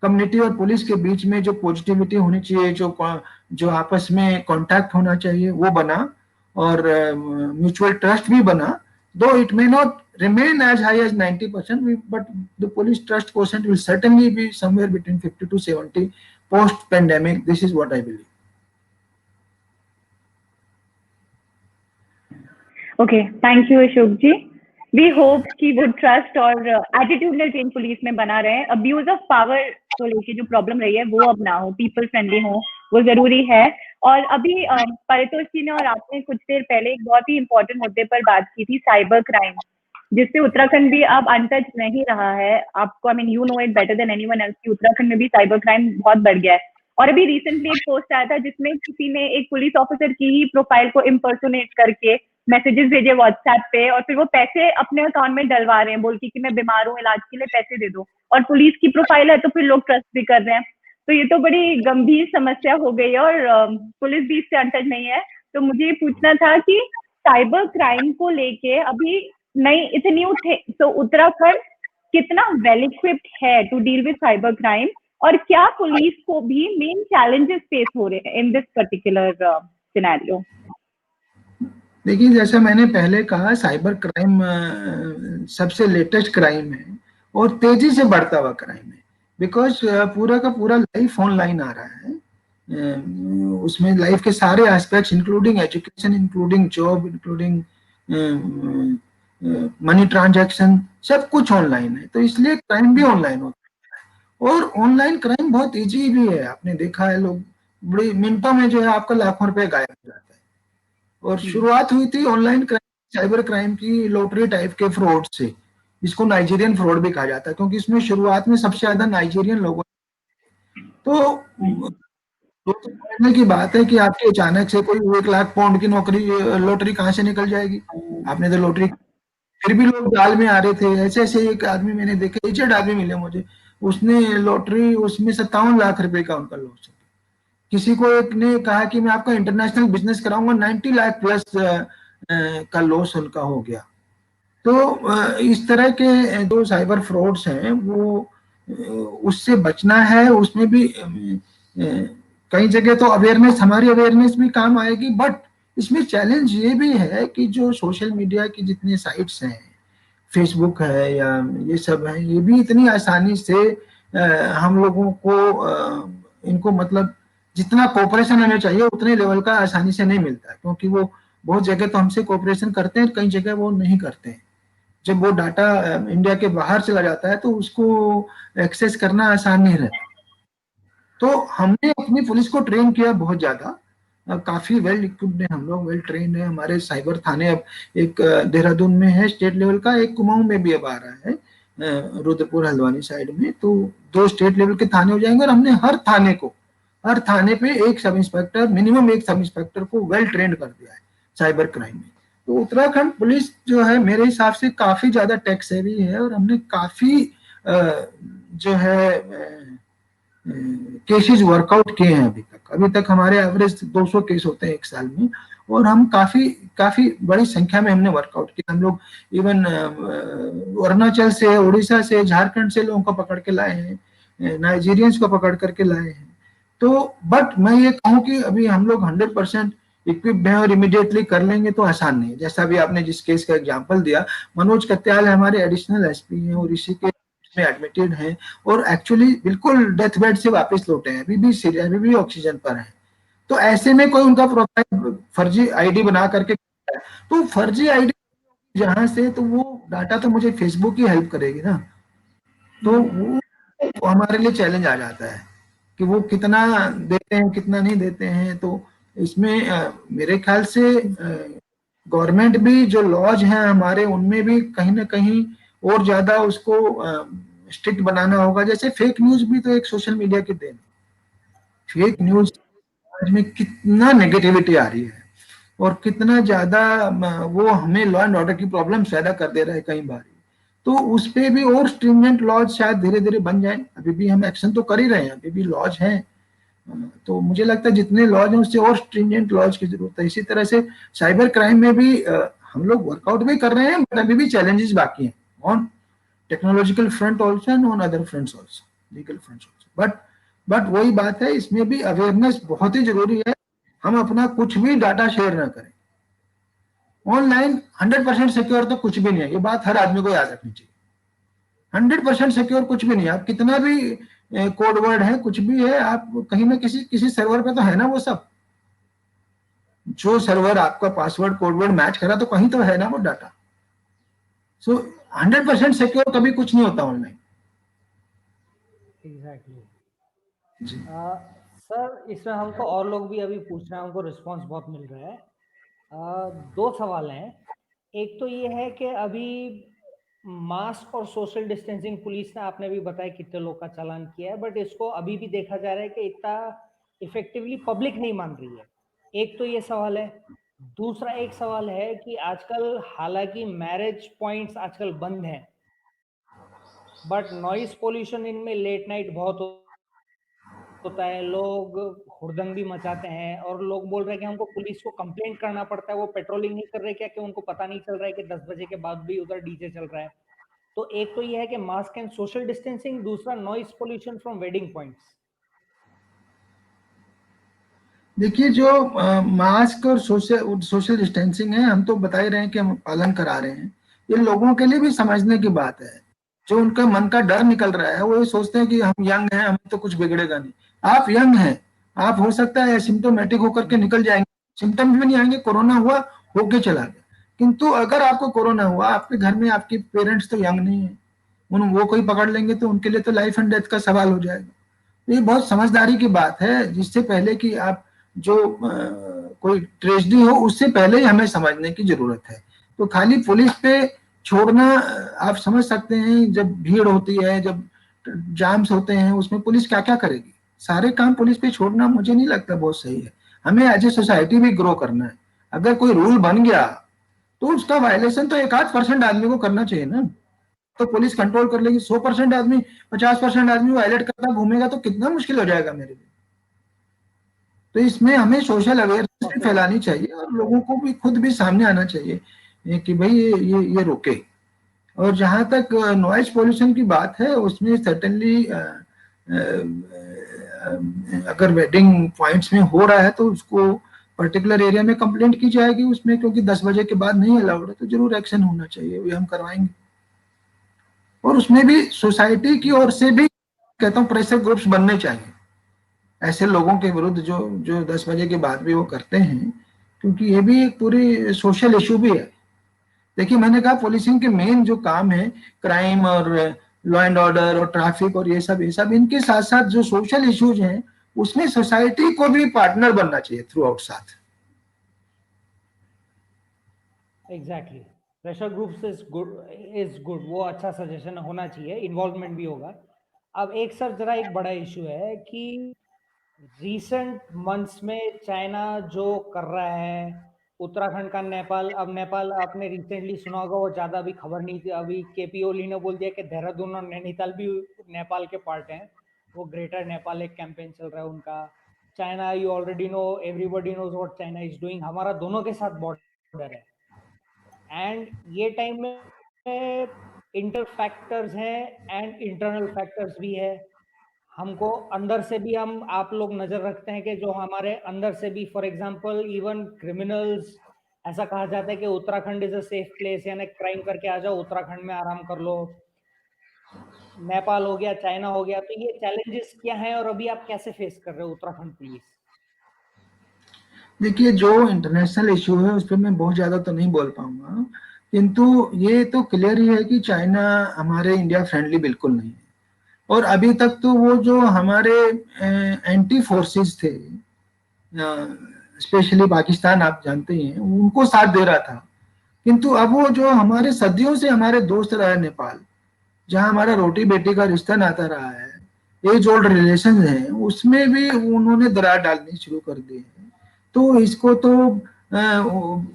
कम्युनिटी और पुलिस के बीच में, जो पॉजिटिविटी होनी चाहिए, जो आपस में कांटेक्ट होना चाहिए वो बना, और म्यूचुअल ट्रस्ट भी बना। दो it may not remain as high as 90%, but the police trust quotient will certainly be somewhere between 50 to 70 post pandemic. This is what I believe. Okay, thank you Ashok ji. We hope कि वो ट्रस्ट और एटीट्यूडनल चेंज पुलिस में बना रहे। अब्यूज ऑफ पावर को लेके जो प्रॉब्लम रही है वो अब ना हो, पीपल फ्रेंडली हो, वो जरूरी है। और अभी परितोष जी ने और आपने कुछ देर पहले एक बहुत ही इंपॉर्टेंट मुद्दे पर बात की थी, साइबर क्राइम, जिससे उत्तराखंड भी अब अनटच नहीं रहा है। आपको I mean you know it better than anyone else कि उत्तराखंड में भी साइबर क्राइम बहुत बढ़ गया है। और अभी रिसेंटली एक पोस्ट आया था जिसमें किसी ने एक पुलिस ऑफिसर की ही प्रोफाइल को इम्पर्सोनेट करके मैसेजेस भेजे व्हाट्सएप पे, और फिर वो पैसे अपने अकाउंट में डलवा रहे हैं बोल के कि मैं बीमार हूँ, इलाज के लिए पैसे दे दो। और पुलिस की प्रोफाइल है तो फिर लोग ट्रस्ट भी कर रहे हैं। तो ये तो बड़ी गंभीर समस्या हो गई है, और पुलिस भी इससे अनटच नहीं है। तो मुझे ये पूछना था कि साइबर क्राइम को लेके अभी नई इट्स न्यू थे, तो उत्तराखंड कितना वेल इक्विप्ड है to deal with cyber crime, और क्या पुलिस को भी मेन चैलेंजेस फेस हो रहे हैं इन दिस पर्टिकुलर सिनेरियो? देखिए, जैसा मैंने पहले कहा, साइबर क्राइम सबसे लेटेस्ट क्राइम है और तेजी से बढ़ता हुआ क्राइम है, बिकॉज पूरा का पूरा लाइफ ऑनलाइन आ रहा है। उसमें लाइफ के सारे aspects including education, including job, including money transaction, सब कुछ ऑनलाइन है। तो इसलिए क्राइम भी ऑनलाइन होता है, और ऑनलाइन क्राइम बहुत इजी भी है। आपने देखा है, लोग बड़ी मिनटों में जो है आपका लाखों रुपए गायब हो जाता है। और शुरुआत हुई थी ऑनलाइन क्राइम, साइबर क्राइम की लॉटरी टाइप के फ्रॉड से, जिसको नाइजीरियन फ्रॉड भी कहा जाता है, क्योंकि इसमें शुरुआत में सबसे ज्यादा नाइजीरियन लोगों। तो समझने की बात है कि आपकी अचानक से कोई 1 लाख पाउंड की नौकरी लॉटरी कहाँ से निकल जाएगी? आपने तो लॉटरी, फिर भी लोग जाल में आ रहे थे। ऐसे ऐसे एक आदमी मैंने देखे, एजेड आदमी मिले मुझे, उसने लॉटरी, उसमें 57 लाख रुपए का उनका लॉस। किसी को एक ने कहा कि मैं आपका इंटरनेशनल बिजनेस कराऊंगा, 90 लाख प्लस का लॉस उनका हो गया। तो इस तरह के जो साइबर फ्रॉड्स हैं वो उससे बचना है। उसमें भी कई जगह तो अवेयरनेस, हमारी अवेयरनेस भी काम आएगी, बट इसमें चैलेंज ये भी है कि जो सोशल मीडिया की जितनी साइट्स हैं, फेसबुक है या ये सब है, ये भी इतनी आसानी से हम लोगों को इनको मतलब जितना कोऑपरेशन हमें चाहिए उतने लेवल का आसानी से नहीं मिलता, क्योंकि वो बहुत जगह तो हमसे कोऑपरेशन करते हैं, कई जगह वो नहीं करते हैं। जब वो डाटा इंडिया के बाहर चला जाता है तो उसको एक्सेस करना आसान नहीं रहता। तो हमने अपनी पुलिस को ट्रेन किया बहुत ज्यादा, काफी वेल इक्विप्ड है हम लोग, वेल ट्रेन है। हमारे साइबर थाने अब एक देहरादून में है स्टेट लेवल का, एक कुमाऊं में भी अब आ रहा है, रुद्रपुर हल्द्वानी साइड में। तो 2 स्टेट लेवल के थाने हो जाएंगे, और हमने हर थाने पे एक सब इंस्पेक्टर, मिनिमम एक सब इंस्पेक्टर को वेल ट्रेंड कर दिया है साइबर क्राइम में। तो उत्तराखंड पुलिस जो है मेरे हिसाब से काफी ज्यादा टेक सेवी है, और हमने काफी जो है केसेस वर्कआउट किए हैं अभी तक हमारे एवरेज 200 केस होते हैं एक साल में, और हम काफी काफी बड़ी संख्या में हमने वर्कआउट किया। हम लोग इवन अरुणाचल से, उड़ीसा से, झारखंड से लोगों को पकड़ के लाए हैं, नाइजीरियंस को पकड़ करके लाए हैं। तो बट मैं ये कहूँ कि अभी हम लोग 100% इक्विप्ड हैं और इमीडिएटली कर लेंगे तो आसान नहीं है। जैसा भी आपने जिस केस का एग्जांपल दिया, मनोज कत्याल हमारे एडिशनल एसपी हैं और इसी के में एडमिटेड हैं, और एक्चुअली बिल्कुल डेथ बेड से वापस लौटे हैं, अभी भी ऑक्सीजन पर हैं। तो ऐसे में कोई उनका प्रोफाइल फर्जी आईडी बना करके, तो फर्जी आईडी जहां से, तो वो डाटा तो मुझे फेसबुक ही हेल्प करेगी ना, तो वो हमारे लिए चैलेंज आ जाता है कि वो कितना देते हैं कितना नहीं देते हैं। तो इसमें मेरे ख्याल से गवर्नमेंट भी जो लॉज हैं हमारे, उनमें भी कहीं ना कहीं और ज्यादा उसको स्ट्रिक्ट बनाना होगा। जैसे फेक न्यूज भी तो एक सोशल मीडिया की देन, फेक न्यूज आज में कितना नेगेटिविटी आ रही है, और कितना ज्यादा वो हमें लॉ एंड ऑर्डर की प्रॉब्लम पैदा कर दे रहा है कई बार। तो उस पे भी और स्ट्रिंजेंट लॉज शायद धीरे धीरे बन जाए। अभी भी हम एक्शन तो कर ही रहे हैं, अभी भी लॉज हैं, तो मुझे लगता है जितने लॉज हैं उससे और स्ट्रिंजेंट लॉज की जरूरत है। इसी तरह से साइबर क्राइम में भी हम लोग वर्कआउट भी कर रहे हैं, बट अभी भी चैलेंजेस बाकी हैं on technological front also and on other fronts also, legal fronts also. But वही बात है, इसमें भी अवेयरनेस बहुत ही जरूरी है। हम अपना कुछ भी डाटा शेयर ना करें ऑनलाइन। 100% सिक्योर तो कुछ भी नहीं है, ये बात हर आदमी को याद रखनी चाहिए। 100% सिक्योर कुछ भी नहीं है, आप कितना भी कोड वर्ड है, कुछ भी है, आप कहीं ना किसी सर्वर पे तो है ना वो सब, जो सर्वर आपका पासवर्ड कोड वर्ड मैच करा तो कहीं तो है ना वो डाटा। सो 100% सिक्योर कभी कुछ नहीं होता ऑनलाइन। एग्जैक्टली। जी सर, इसमें हमको और लोग भी अभी पूछ रहे हैं, हमको रिस्पांस बहुत मिल रहा है। 2 सवाल हैं। एक तो ये है कि अभी मास्क और सोशल डिस्टेंसिंग पुलिस ने, आपने भी बताया कितने लोग का चालान किया है, बट इसको अभी भी देखा जा रहा है कि इतना इफेक्टिवली पब्लिक नहीं मान रही है। एक तो ये सवाल है। दूसरा एक सवाल है कि आजकल हालांकि मैरिज पॉइंट्स आजकल बंद हैं, बट नॉइस पोल्यूशन इनमें लेट नाइट बहुत होता है, लोग हुड़दंग भी मचाते हैं, और लोग बोल रहे हैं कि हमको पुलिस को कंप्लेंट करना पड़ता है, वो पेट्रोलिंग नहीं कर रहे क्या, कि उनको पता नहीं चल रहा है कि 10 बजे के बाद भी उधर डीजे चल रहा है। तो एक तो ये है कि मास्क एंड सोशल डिस्टेंसिंग, दूसरा noise pollution from wedding points. देखिए, जो मास्क और सोशल डिस्टेंसिंग है, हम तो बता ही रहे हैं कि हम पालन करा रहे हैं। ये लोगों के लिए भी समझने की बात है। जो उनका मन का डर निकल रहा है, वो ये सोचते हैं कि हम यंग हैं, हमें तो कुछ बिगड़ेगा नहीं। आप यंग हैं, आप हो सकता है सिम्टोमेटिक होकर के निकल जाएंगे, सिम्टम्स भी नहीं आएंगे, कोरोना हुआ होके चला गया। किंतु अगर आपको कोरोना हुआ, आपके घर में आपके पेरेंट्स तो यंग नहीं है, वो कोई पकड़ लेंगे तो उनके लिए तो लाइफ एंड डेथ का सवाल हो जाएगा। ये बहुत समझदारी की बात है, जिससे पहले कि आप जो कोई ट्रेजेडी हो, उससे पहले ही हमें समझने की जरूरत है। तो खाली पुलिस पे छोड़ना, आप समझ सकते हैं जब भीड़ होती है, जब जाम्स होते हैं, उसमें पुलिस क्या क्या करेगी। सारे काम पुलिस पे छोड़ना मुझे नहीं लगता बहुत सही है। हमें एज ए सोसाइटी भी ग्रो करना है। अगर कोई रूल बन गया तो उसका वायलेशन तो 1-8% आदमी को करना चाहिए ना, तो पुलिस कंट्रोल कर लेगी। 100% आदमी, 50% आदमी वायलेट करता घूमेगा तो कितना मुश्किल हो जाएगा मेरे लिए। तो इसमें हमें सोशल अवेयरनेस भी फैलानी चाहिए, और लोगों को भी खुद भी सामने आना चाहिए कि भाई ये रोके। और जहां तक नॉइज पोल्यूशन की बात है, उसमें सर्टेनली अगर वेडिंग पॉइंट्स में हो रहा है तो उसको पर्टिकुलर एरिया में कंप्लेंट की जाएगी उसमें, क्योंकि 10 बजे के बाद नहीं अलाउड है, तो जरूर एक्शन होना चाहिए, ये हम करवाएंगे। और उसमें भी सोसाइटी की ओर से भी कहता हूँ प्रेशर ग्रुप्स बनने चाहिए ऐसे लोगों के विरुद्ध जो 10 बजे के बाद भी वो करते हैं, क्योंकि ये भी एक पूरी सोशल इशू भी है। देखिए, मैंने कहा पुलिसिंग के मेन जो काम है क्राइम और लॉ एंड ऑर्डर और ट्रैफिक और ये सब इनके साथ साथ जो सोशल इश्यूज हैं उसमें सोसाइटी को भी पार्टनर बनना चाहिए थ्रू आउट साथ। Exactly, pressure groups is good, वो अच्छा सजेशन होना चाहिए, इन्वॉल्वमेंट भी होगा। अब एक सर जरा एक बड़ा इशू है कि रिसेंट मंथ्स में चाइना जो कर रहा है उत्तराखंड का, नेपाल, अब नेपाल आपने रिसेंटली सुना होगा, वो ज़्यादा अभी खबर नहीं थी, अभी केपी ओली ने बोल दिया कि देहरादून और नैनीताल भी नेपाल के पार्ट हैं, वो ग्रेटर नेपाल एक कैंपेन चल रहा है उनका। China, you already know, everybody knows what China is doing, हमारा दोनों के साथ बॉर्डर है, एंड ये टाइम में इंटर फैक्टर्स हैं एंड इंटरनल फैक्टर्स भी है। हमको अंदर से भी, हम आप लोग नजर रखते हैं कि जो हमारे अंदर से भी, फॉर एग्जांपल इवन क्रिमिनल्स, ऐसा कहा जाता है कि Uttarakhand is a safe place, यानी क्राइम करके आ जाओ उत्तराखंड में आराम कर लो। नेपाल हो गया, चाइना हो गया, तो ये चैलेंजेस क्या हैं और अभी आप कैसे फेस कर रहे हो उत्तराखंड पुलिस? देखिए, जो इंटरनेशनल इशू है उस पर मैं बहुत ज्यादा तो नहीं बोल पाऊंगा, किंतु ये तो क्लियर ही है कि चाइना हमारे इंडिया फ्रेंडली बिल्कुल नहीं है। और अभी तक तो वो जो हमारे एंटी फोर्सेस थे, स्पेशली पाकिस्तान, आप जानते ही हैं, उनको साथ दे रहा था। किंतु अब वो जो हमारे सदियों से हमारे दोस्त रहा है नेपाल, जहां हमारा रोटी बेटी का रिश्ता नाता रहा है, एज ओल्ड रिलेशन है, उसमें भी उन्होंने दरार डालनी शुरू कर दी है। तो इसको तो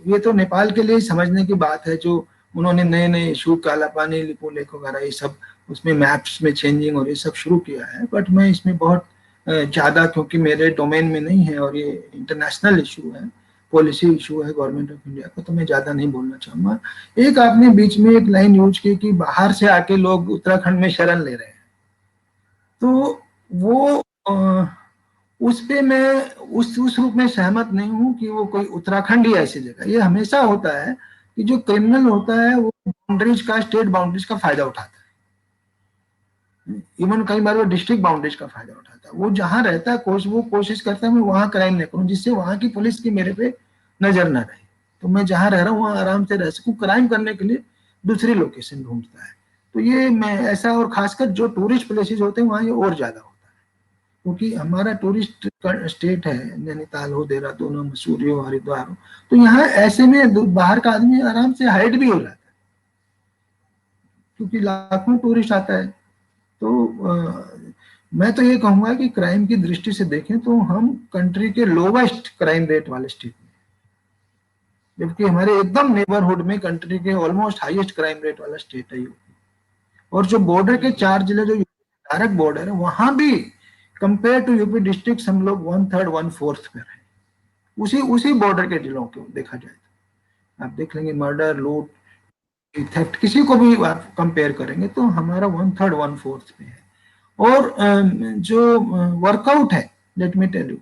ये तो नेपाल के लिए समझने की बात है, जो उन्होंने नए नए इशू, काला पानी, लिपो लेक वगैरह, ये सब उसमें मैप्स में चेंजिंग और ये सब शुरू किया है। बट मैं इसमें बहुत ज्यादा, क्योंकि मेरे डोमेन में नहीं है और ये इंटरनेशनल इशू है, पॉलिसी इशू है गवर्नमेंट ऑफ इंडिया का, तो मैं ज्यादा नहीं बोलना चाहूंगा। एक आपने बीच में एक लाइन यूज की कि बाहर से आके लोग उत्तराखंड में शरण ले रहे हैं, तो वो उस पे मैं उस रूप में सहमत नहीं हूं कि वो कोई उत्तराखंड ही ऐसी जगह। ये हमेशा होता है कि जो क्रिमिनल होता है वो बाउंड्रीज का, स्टेट बाउंड्रीज का फायदा उठाता है। इवन कई बार वो डिस्ट्रिक्ट बाउंड्रीज का फायदा उठाता है। वो जहां रहता है वो कोशिश करता है मैं वहां क्राइम नहीं करूं, जिससे वहां की पुलिस की मेरे पे नजर ना रहे, तो मैं जहां रह रहा हूँ वहां आराम से रह सकूं। क्राइम करने के लिए दूसरी लोकेशन ढूंढता है। तो ये मैं ऐसा, और खासकर जो टूरिस्ट प्लेसेस होते हैं वहां ये और ज्यादा होता है, क्योंकि हमारा टूरिस्ट स्टेट है, नैनीताल हो, देहरादून हो, मसूरी हो, हरिद्वार हो, तो यहाँ ऐसे में बाहर का आदमी आराम से हाइड भी हो जाता है, क्योंकि लाखों टूरिस्ट आता है। तो मैं तो ये कहूंगा कि क्राइम की दृष्टि से देखें तो हम कंट्री के लोवेस्ट क्राइम रेट वाले स्टेट में, जबकि हमारे एकदम नेबरहुड में कंट्री के ऑलमोस्ट हाईएस्ट क्राइम रेट वाला स्टेट है यूपी। और जो बॉर्डर के 4 जिले जो डायरेक्ट बॉर्डर है, वहां भी कंपेयर टू यूपी डिस्ट्रिक्ट हम लोग 1/3 1/4 पे रहे, उसी उसी बॉर्डर के जिलों को देखा जाए तो आप देख लेंगे, मर्डर, लूट, थेफ्ट, किसी को भी आप कंपेयर करेंगे तो हमारा 1/3 1/4 पे है। और जो वर्कआउट है, let me tell you,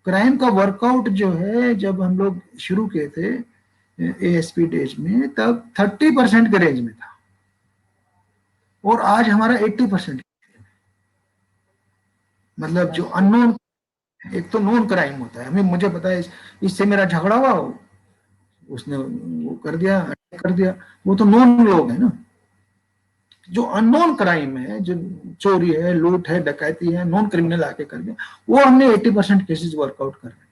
crime का वर्कआउट जो है, जब हम लोग शुरू किए थे एएसपी डेज में, तब 30% के रेंज में था, और आज हमारा 80%। मतलब जो अननोन, एक तो नोन क्राइम होता है, हमें, मुझे पता है इससे मेरा झगड़ा हुआ, उसने वो कर दिया, अटैक कर दिया, वो तो नोन लोग है ना। जो अननोन क्राइम है, जो चोरी है, लूट है, डकैती है, नॉन क्रिमिनल आके कर गया, वो हमने 80% केसेस वर्कआउट कर रहे हैं।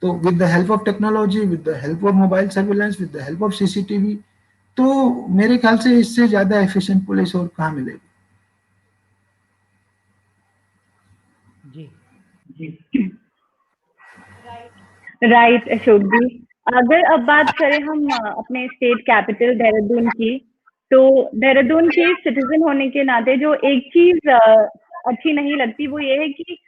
तो with the help of technology, with the help of mobile surveillance, with the help of CCTV, तो मेरे ख्याल से इससे ज्यादा एफिशिएंट पुलिस और कहाँ मिलेगी। जी, राइट अशोक जी। अगर अब बात करें हम अपने स्टेट कैपिटल देहरादून की, तो देहरादून के सिटीजन होने के नाते जो एक चीज अच्छी नहीं लगती वो ये है कि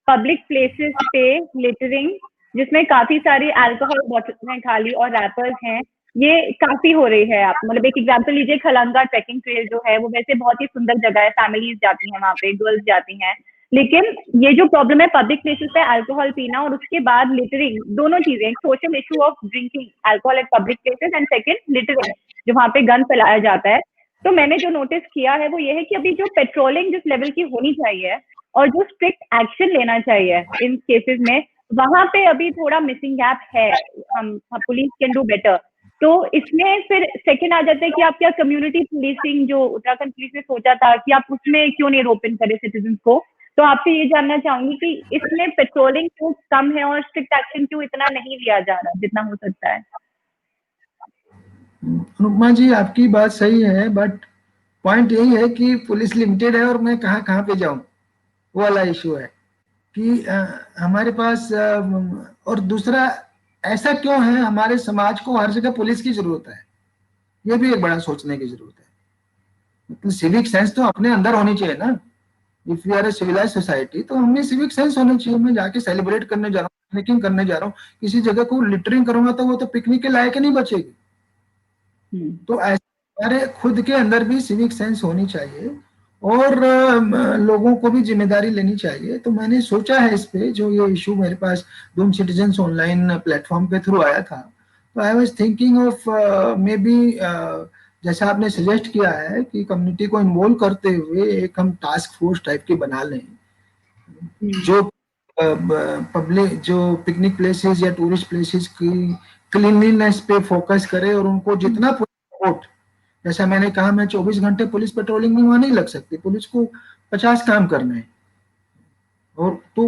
पब्लिक प्लेसेस पे लिटरिंग, जिसमें काफी सारी अल्कोहल बोतलें खाली और रैपर्स हैं, ये काफी हो रही है। आप मतलब एक एग्जांपल लीजिए, खलंगा ट्रैकिंग ट्रेल जो है वो वैसे बहुत ही सुंदर जगह है, फैमिलीज जाती हैं वहाँ पे, गर्ल्स जाती हैं, लेकिन ये जो प्रॉब्लम है पब्लिक प्लेसेस पे अल्कोहल पीना और उसके बाद लिटरिंग, दोनों चीजें, social issue of drinking alcohol eight public places and second littering, जो वहाँ पे गन फैलाया जाता है। तो मैंने जो नोटिस किया है वो ये है कि अभी जो पेट्रोलिंग जिस लेवल की होनी चाहिए और जो स्ट्रिक्ट एक्शन लेना चाहिए इन केसेस में, वहां पे अभी थोड़ा मिसिंग गैप है। हम पुलिस कैन डू बेटर। तो इसमें फिर सेकंड आ जाता है कि आप क्या कम्युनिटी पुलिसिंग जो उत्तराखंड पुलिस ने सोचा था कि आप उसमें क्यों नहीं ओपन करें सिटीजन को। तो आपसे ये जानना चाहूंगी कि इसमें पेट्रोलिंग क्यों कम है और स्ट्रिक्ट एक्शन क्यों इतना नहीं लिया जा रहा जितना हो सकता है। अनुपमा जी, आपकी बात सही है, बट पॉइंट यही है कि पुलिस लिमिटेड है और मैं कहाँ कहाँ पे जाऊं, वो वाला इशू है कि हमारे पास और दूसरा, ऐसा क्यों है हमारे समाज को हर जगह पुलिस की जरूरत है, ये भी एक बड़ा सोचने की जरूरत है। मतलब सिविक सेंस तो अपने अंदर होनी चाहिए ना। If you are a civilise society तो हमें सिविक सेंस होना चाहिए। मैं जाके सेलिब्रेट करने जा रहा हूँ, पिकनिक करने जा रहा हूँ, किसी जगह को लिटरिंग करूंगा तो वो तो पिकनिक के लायक नहीं बचेगी। तो ऐसे हमारे खुद के अंदर भी सिविक सेंस होनी चाहिए और लोगों को भी जिम्मेदारी लेनी चाहिए। तो मैंने सोचा है इस पे, जो ये इशू मेरे पास डूम सिटीजन्स ऑनलाइन प्लेटफॉर्म पे थ्रू आया था, तो I was thinking of may be जैसा आपने सजेस्ट किया है कि कम्युनिटी को इन्वॉल्व करते हुए एक हम टास्क फोर्स टाइप की बना लें, जो पब्लिक जो पिकनिक प्लेसेस या टूरिस्ट प्लेसेस की क्लीनलीनेस पे फोकस करे और उनको जितना सपोर्ट, जैसा मैंने कहा, मैं 24 घंटे पुलिस पेट्रोलिंग में वहां नहीं लग सकती, पुलिस को 50 काम करने हैं। और तो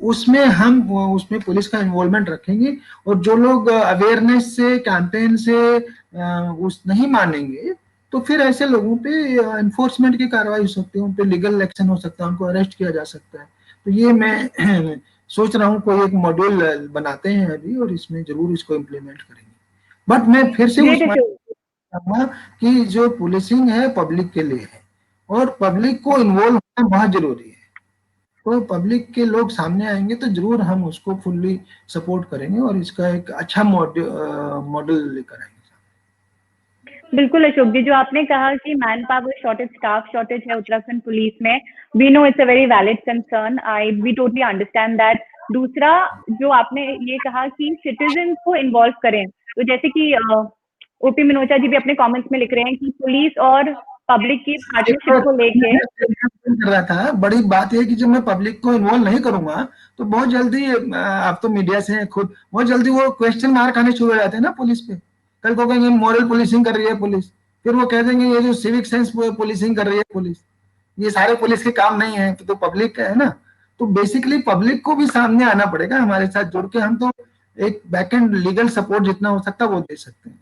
उसमें पुलिस का इन्वॉल्वमेंट रखेंगे और जो लोग अवेयरनेस से, कैंपेन से उस नहीं मानेंगे तो फिर ऐसे लोगों पे एनफोर्समेंट की कार्रवाई हो सकती है, उन पे लीगल एक्शन हो सकता है, उनको अरेस्ट किया जा सकता है। तो ये मैं सोच रहा हूँ कोई एक मॉड्यूल बनाते हैं अभी और इसमें जरूर इसको इम्प्लीमेंट करेंगे। बट मैं फिर से उस कहूंगा कि जो पुलिसिंग है पब्लिक के लिए है और पब्लिक को इन्वॉल्व होना बहुत जरूरी है। तो पब्लिक के लोग सामने आएंगे तो जरूर हम उसको फुल्ली सपोर्ट करेंगे और इसका एक अच्छा मॉडल लेकर आएंगे। बिल्कुल अशोक जी, जो आपने कहा कि man power shortage, staff shortage है उत्तराखंड पुलिस में, we know it's a very valid concern, we totally understand that. दूसरा जो आपने ये कहा कि सिटीजन को इन्वॉल्व करें, तो जैसे कि ओपी मिनोचा जी भी अपने कमेंट्स में लिख रहे हैं कि पुलिस और पब्लिक की पार्टनरशिप को लेके कर रहा था। बड़ी बात यह कि जब मैं पब्लिक को इन्वॉल्व नहीं करूंगा तो बहुत जल्दी, आप तो मीडिया से हैं खुद, बहुत जल्दी वो क्वेश्चन मार्क आने शुरू हो जाते हैं ना पुलिस पे। कल को कहेंगे मॉरल पुलिसिंग कर रही है पुलिस, फिर वो कह देंगे ये जो सिविक सेंस पुलिसिंग कर रही है पुलिस, ये सारे पुलिस के काम नहीं है, तो पब्लिक का है ना। तो बेसिकली पब्लिक को भी सामने आना पड़ेगा हमारे साथ जुड़ के। हम तो एक बैकएंड लीगल सपोर्ट जितना हो सकता है वो दे सकते हैं।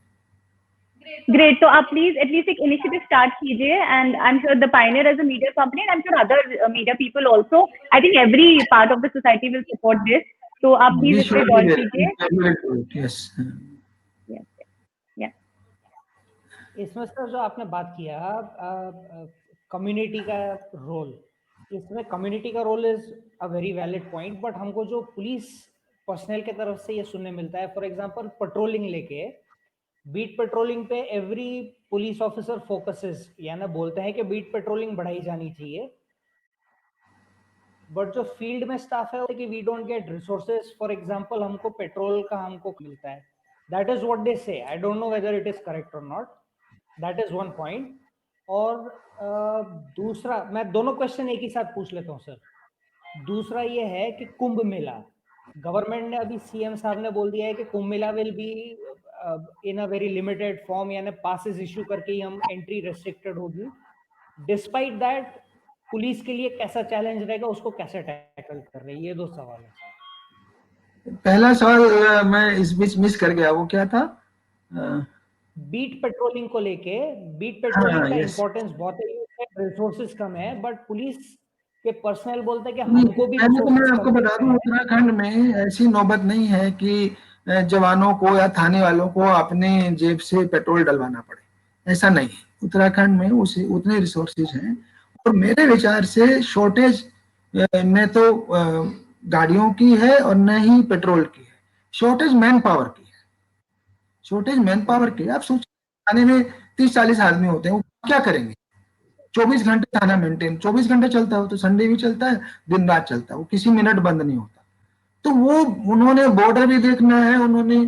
ग्रेट, तो आप प्लीज एटलीस्ट एक इनिशिएटिव स्टार्ट कीजिए and I am sure the Pioneer as a media company and I am sure other media people also, I think every part of the society will support this. तो आप प्लीज इस पे गौर कीजिए। इसमें सर जो आपने बात किया कम्युनिटी का रोल, इसमें कम्युनिटी का role is a very valid point, but हमको जो पुलिस पर्सनल के तरफ से ये सुनने मिलता है, फॉर एग्जांपल पेट्रोलिंग लेके, बीट पेट्रोलिंग पे एवरी पुलिस ऑफिसर फोकसेस, यानी बोलते हैं कि बीट पेट्रोलिंग बढ़ाई जानी चाहिए, बट जो फील्ड में स्टाफ है कि we don't get resources. For example हमको पेट्रोल का हमको मिलता है, that is what they say, I don't know whether it is correct or not, that is one point. और दूसरा, मैं दोनों क्वेश्चन एक ही साथ पूछ लेता हूँ सर। दूसरा ये है कि कुंभ मेला, गवर्नमेंट ने अभी, सीएम साहब ने बोल दिया है कि Kumbh Mela will be in a very limited form, यानी पासेस इश्यू करके ही हम एंट्री रेस्ट्रिक्टेड होगी। डिस्पाइट दैट पुलिस के लिए कैसा चैलेंज रहेगा, उसको कैसे टैकल कर रहे हैं? ये दो सवाल है। पहला सवाल मैं इस बीच मिस कर गया, वो क्या था? बीट पेट्रोलिंग को लेके, बीट पेट्रोलिंग का इंपॉर्टेंस बहुत है, रिसोर्सेज कम है, बट पुलिस के पर्सनल बोलते हैं कि हमको भी पहले तो मैं आपको बता दूं, उत्तराखंड में ऐसी नौबत नहीं है कि जवानों को या थाने वालों को अपने जेब से पेट्रोल डलवाना पड़े, ऐसा नहीं है। उत्तराखंड में उतने रिसोर्सेज हैं और मेरे विचार से शॉर्टेज न तो गाड़ियों की है और न ही पेट्रोल की है, शॉर्टेज मैन पावर की है। शॉर्टेज मैन पावर की, आप सोचिए थाने में 30-40 आदमी होते हैं, वो क्या करेंगे? 24 घंटे थाना मेंटेन, 24 घंटे चलता है, तो संडे भी चलता है, दिन रात चलता है, वो किसी मिनट बंद नहीं होता। तो वो उन्होंने बॉर्डर भी देखना है, उन्होंने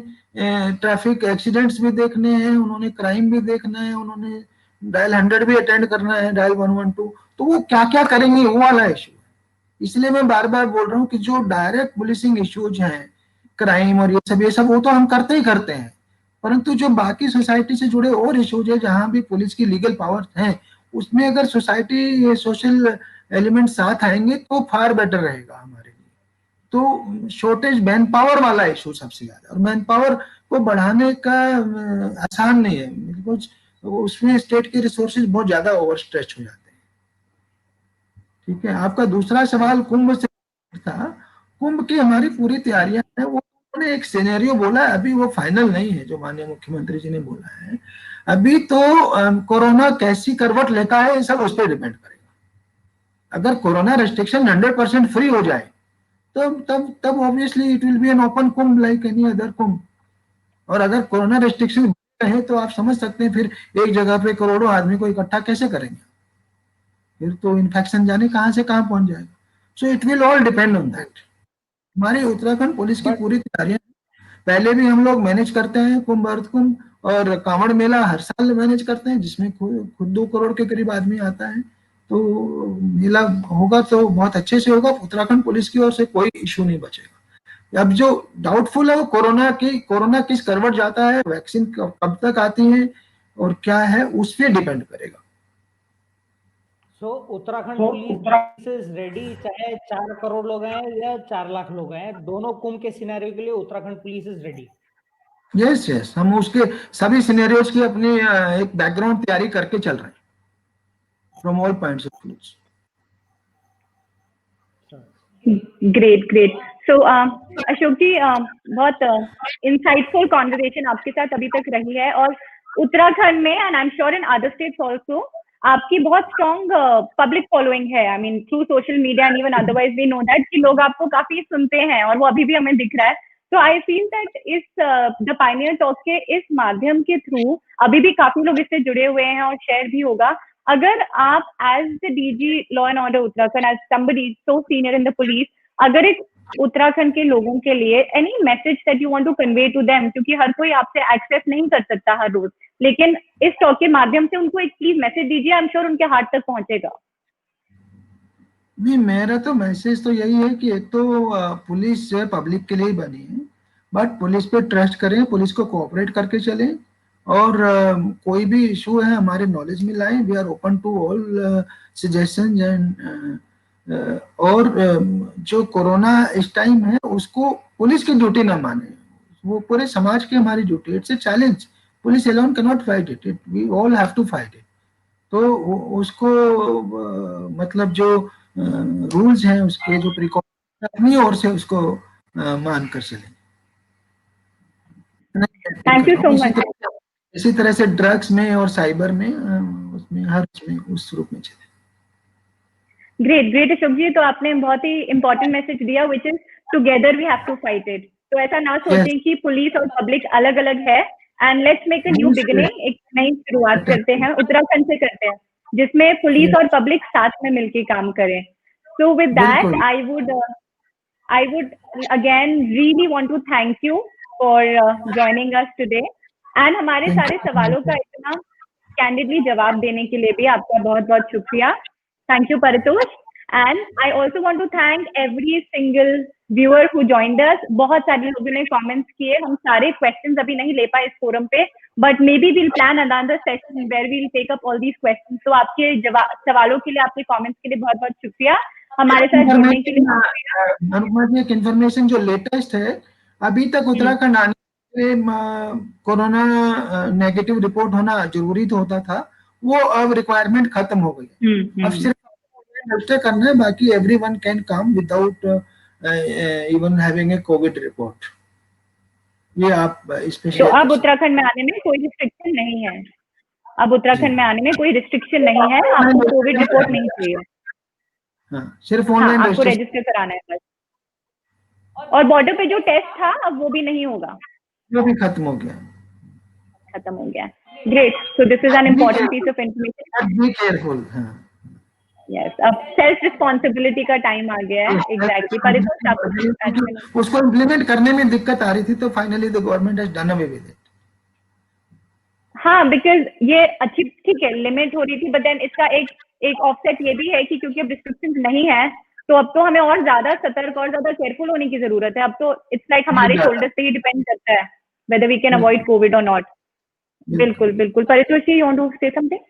ट्रैफिक एक्सीडेंट्स भी देखने हैं, उन्होंने क्राइम भी देखना है, उन्होंने डायल 100 भी अटेंड करना है, डायल 112, तो वो क्या क्या करेंगे, वो वाला इशू है। इसलिए मैं बार बार बोल रहा हूँ कि जो डायरेक्ट पुलिसिंग इश्यूज हैं क्राइम और ये सब वो तो हम करते ही करते हैं, परंतु जो बाकी सोसाइटी से जुड़े और इश्यूज है जहां भी पुलिस की लीगल पावर है, उसमें अगर सोसाइटी सोशल एलिमेंट साथ आएंगे तो फार बेटर रहेगा हमारे लिए। तो शॉर्टेज मैन पावर वाला इशू सबसे ज्यादा, और मैन पावर को बढ़ाने का आसान नहीं है, बिकॉज उसमें स्टेट के रिसोर्सेज बहुत ज्यादा ओवर स्ट्रेच हो जाते हैं। ठीक है, आपका दूसरा सवाल कुंभ से था। कुंभ की हमारी पूरी तैयारियां हैं। वो उन्होंने एक सिनेरियो बोला है, अभी वो फाइनल नहीं है जो माननीय मुख्यमंत्री जी ने बोला है। अभी तो कोरोना कैसी करवट लेता है ये सब उस पर डिपेंड करेगा। अगर कोरोना रेस्ट्रिक्शन 100% फ्री हो जाए तो तब obviously it will be an open Kumbh like any other Kumbh. और अगर कोरोना रेस्ट्रिक्शन है तो आप समझ सकते हैं फिर एक जगह पे करोड़ों आदमी को इकट्ठा कैसे करेंगे, फिर तो इन्फेक्शन जाने कहां से कहां पहुंच जाएगा। So it will all depend on that. हमारी उत्तराखंड पुलिस की बट पूरी तैयारियां, पहले भी हम लोग मैनेज करते हैं कुंभ, अर्थ कुंभ और कांवड़ मेला हर साल मैनेज करते हैं, जिसमें खुद 2 करोड़ के करीब आदमी आता है। तो मेला होगा तो बहुत अच्छे से होगा, उत्तराखंड पुलिस की ओर से कोई इशू नहीं बचेगा। अब जो डाउटफुल है वो कोरोना किस करवट जाता है, वैक्सीन कब तक आती है और क्या है, उस पर डिपेंड करेगा। सो उत्तराखंड पुलिस इज रेडी, चाहे 4 करोड़ लोग हैं या 4 लाख लोग हैं, दोनों कुंभ के सिनेरियो के लिए Uttarakhand police is ready. Yes yes, हम उसके सभी सिनेरियोज की अपनी एक बैकग्राउंड तैयारी करके चल रहे हैं from all points of view. Great great. So Ashok ji, बहुत इंसाइटफुल कॉन्वर्सेशन आपके साथ अभी तक रही है, और उत्तराखंड में and I am sure in other states also आपकी बहुत स्ट्रॉन्ग पब्लिक फॉलोइंग है। I mean through social media and even otherwise we know that कि लोग आपको काफी सुनते हैं, और वो अभी भी हमें दिख रहा है। तो आई फील दैट इस द पायनियर टॉक के इस माध्यम के थ्रू अभी भी काफी लोग इससे जुड़े हुए हैं और शेयर भी होगा। अगर आप as the DG law and order Uttarakhand, as somebody so senior in the police, अगर एक उत्तराखंड के लोगों के लिए any message that you want to convey to them, क्योंकि हर कोई आपसे एक्सेस नहीं कर सकता हर रोज, लेकिन इस टॉक के माध्यम से उनको एक प्लीज मैसेज दीजिए, आई एम श्योर उनके हार्ट तक पहुंचेगा। नहीं, मेरा तो मैसेज तो यही है कि एक तो पुलिस जो है पब्लिक के लिए ही बनी है, बट पुलिस पे ट्रस्ट करें, पुलिस को कोऑपरेट करके चलें, और कोई भी इशू है हमारे नॉलेज में लाएं। We are open to all suggestions and और जो कोरोना इस टाइम है उसको पुलिस की ड्यूटी ना माने, वो पूरे समाज की हमारी duty. It's a challenge, police alone can not fight it, we all have to fight it. तो उसको मतलब जो रूल्स हैं उसके जो प्रिकॉशन अपनी ओर से उसको मान कर चलें। Thank you so much. इसी तरह से ड्रग्स में और साइबर में उसमें हर उसमें उस रूप में चले। ग्रेट ग्रेट अशोक जी, तो आपने बहुत ही इंपॉर्टेंट मैसेज दिया which is together we have to fight it. तो ऐसा ना सोचें कि पुलिस और पब्लिक अलग अलग है, and let's make a new beginning, एक नई शुरुआत करते हैं, उत्तराखंड से करते हैं, जिसमें पुलिस और पब्लिक साथ में मिलकर काम करें। So with that I would again really want to thank you for joining us today, and हमारे सारे सवालों का इतना कैंडिडली जवाब देने के लिए भी आपका बहुत बहुत शुक्रिया। Thank you Paritosh, and I also want to thank every single viewer who joined us. बहुत सारे लोगों ने कमेंट्स किए, हम सारे क्वेश्चंस अभी नहीं ले पाए इस फोरम पे, but may be will plan another session where we will take up all these questions. तो आपके सवालों के लिए, आपके कमेंट्स के लिए बहुत बहुत शुक्रिया। हमारे साथ जुड़ने के लिए अनुपमा जी, एक इन्फॉर्मेशन जो लेटेस्ट है, अभी तक उत्तराखंड आने से कोरोना नेगेटिव रिपोर्ट होना जरूरी तो होता था, वो अब रिक्वायरमेंट खत्म हो गई। अब सिर्फ रजिस्टर करना है, बाकी everyone can come without even having a Covid report. ये आप स्पेशल। तो अब उत्तराखंड में आने में कोई रिस्ट्रिक्शन नहीं है, अब उत्तराखंड में आने में कोई रिस्ट्रिक्शन नहीं है, आपको कोविड रिपोर्ट नहीं चाहिए। हाँ, सिर्फ ऑनलाइन आपको रजिस्टर कराना है बस। और बॉर्डर पे जो टेस्ट था अब वो भी नहीं होगा, वो भी खत्म हो गया, खत्म हो गया। Great, so this is an important piece of information. Be careful. हाँ, यस, अब सेल्फ रिस्पॉन्सिबिलिटी का टाइम आ गया है। एग्जैक्टली, परितोष उसको इम्प्लीमेंट करने में दिक्कत आ रही थी, तो finally the government has done away with it. हाँ, बिकॉज ये अच्छी, ठीक है, लिमिट हो रही थी, बट देन इसका एक ऑफसेट ये भी है कि क्योंकि अब रिस्ट्रिक्शंस नहीं है, तो अब तो हमें और ज्यादा सतर्क और ज्यादा केयरफुल होने की जरूरत है। अब तो इट्स लाइक हमारे शोल्डर्स पे ही डिपेंड करता है whether we can avoid COVID or not. बिल्कुल बिल्कुल। परितोष जी, you want to say something?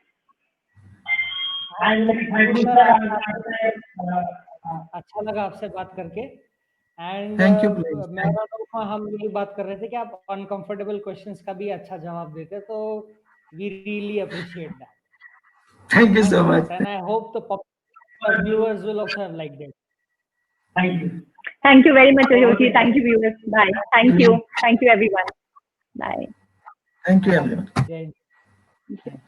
अच्छा लगा आपसे बात करके। And Thank you, please. Marathon हम यही बात कर रहे थे कि आप अनकंफर्टेबल क्वेश्चंस का भी अच्छा जवाब देते, तो we really appreciate that. Thank you so much. And I hope the viewers will also have liked it. Thank you very much, Ayoshi. Thank you, viewers. Bye. Thank you. Thank you, everyone. Bye. Thank you, everyone. Jai Hind.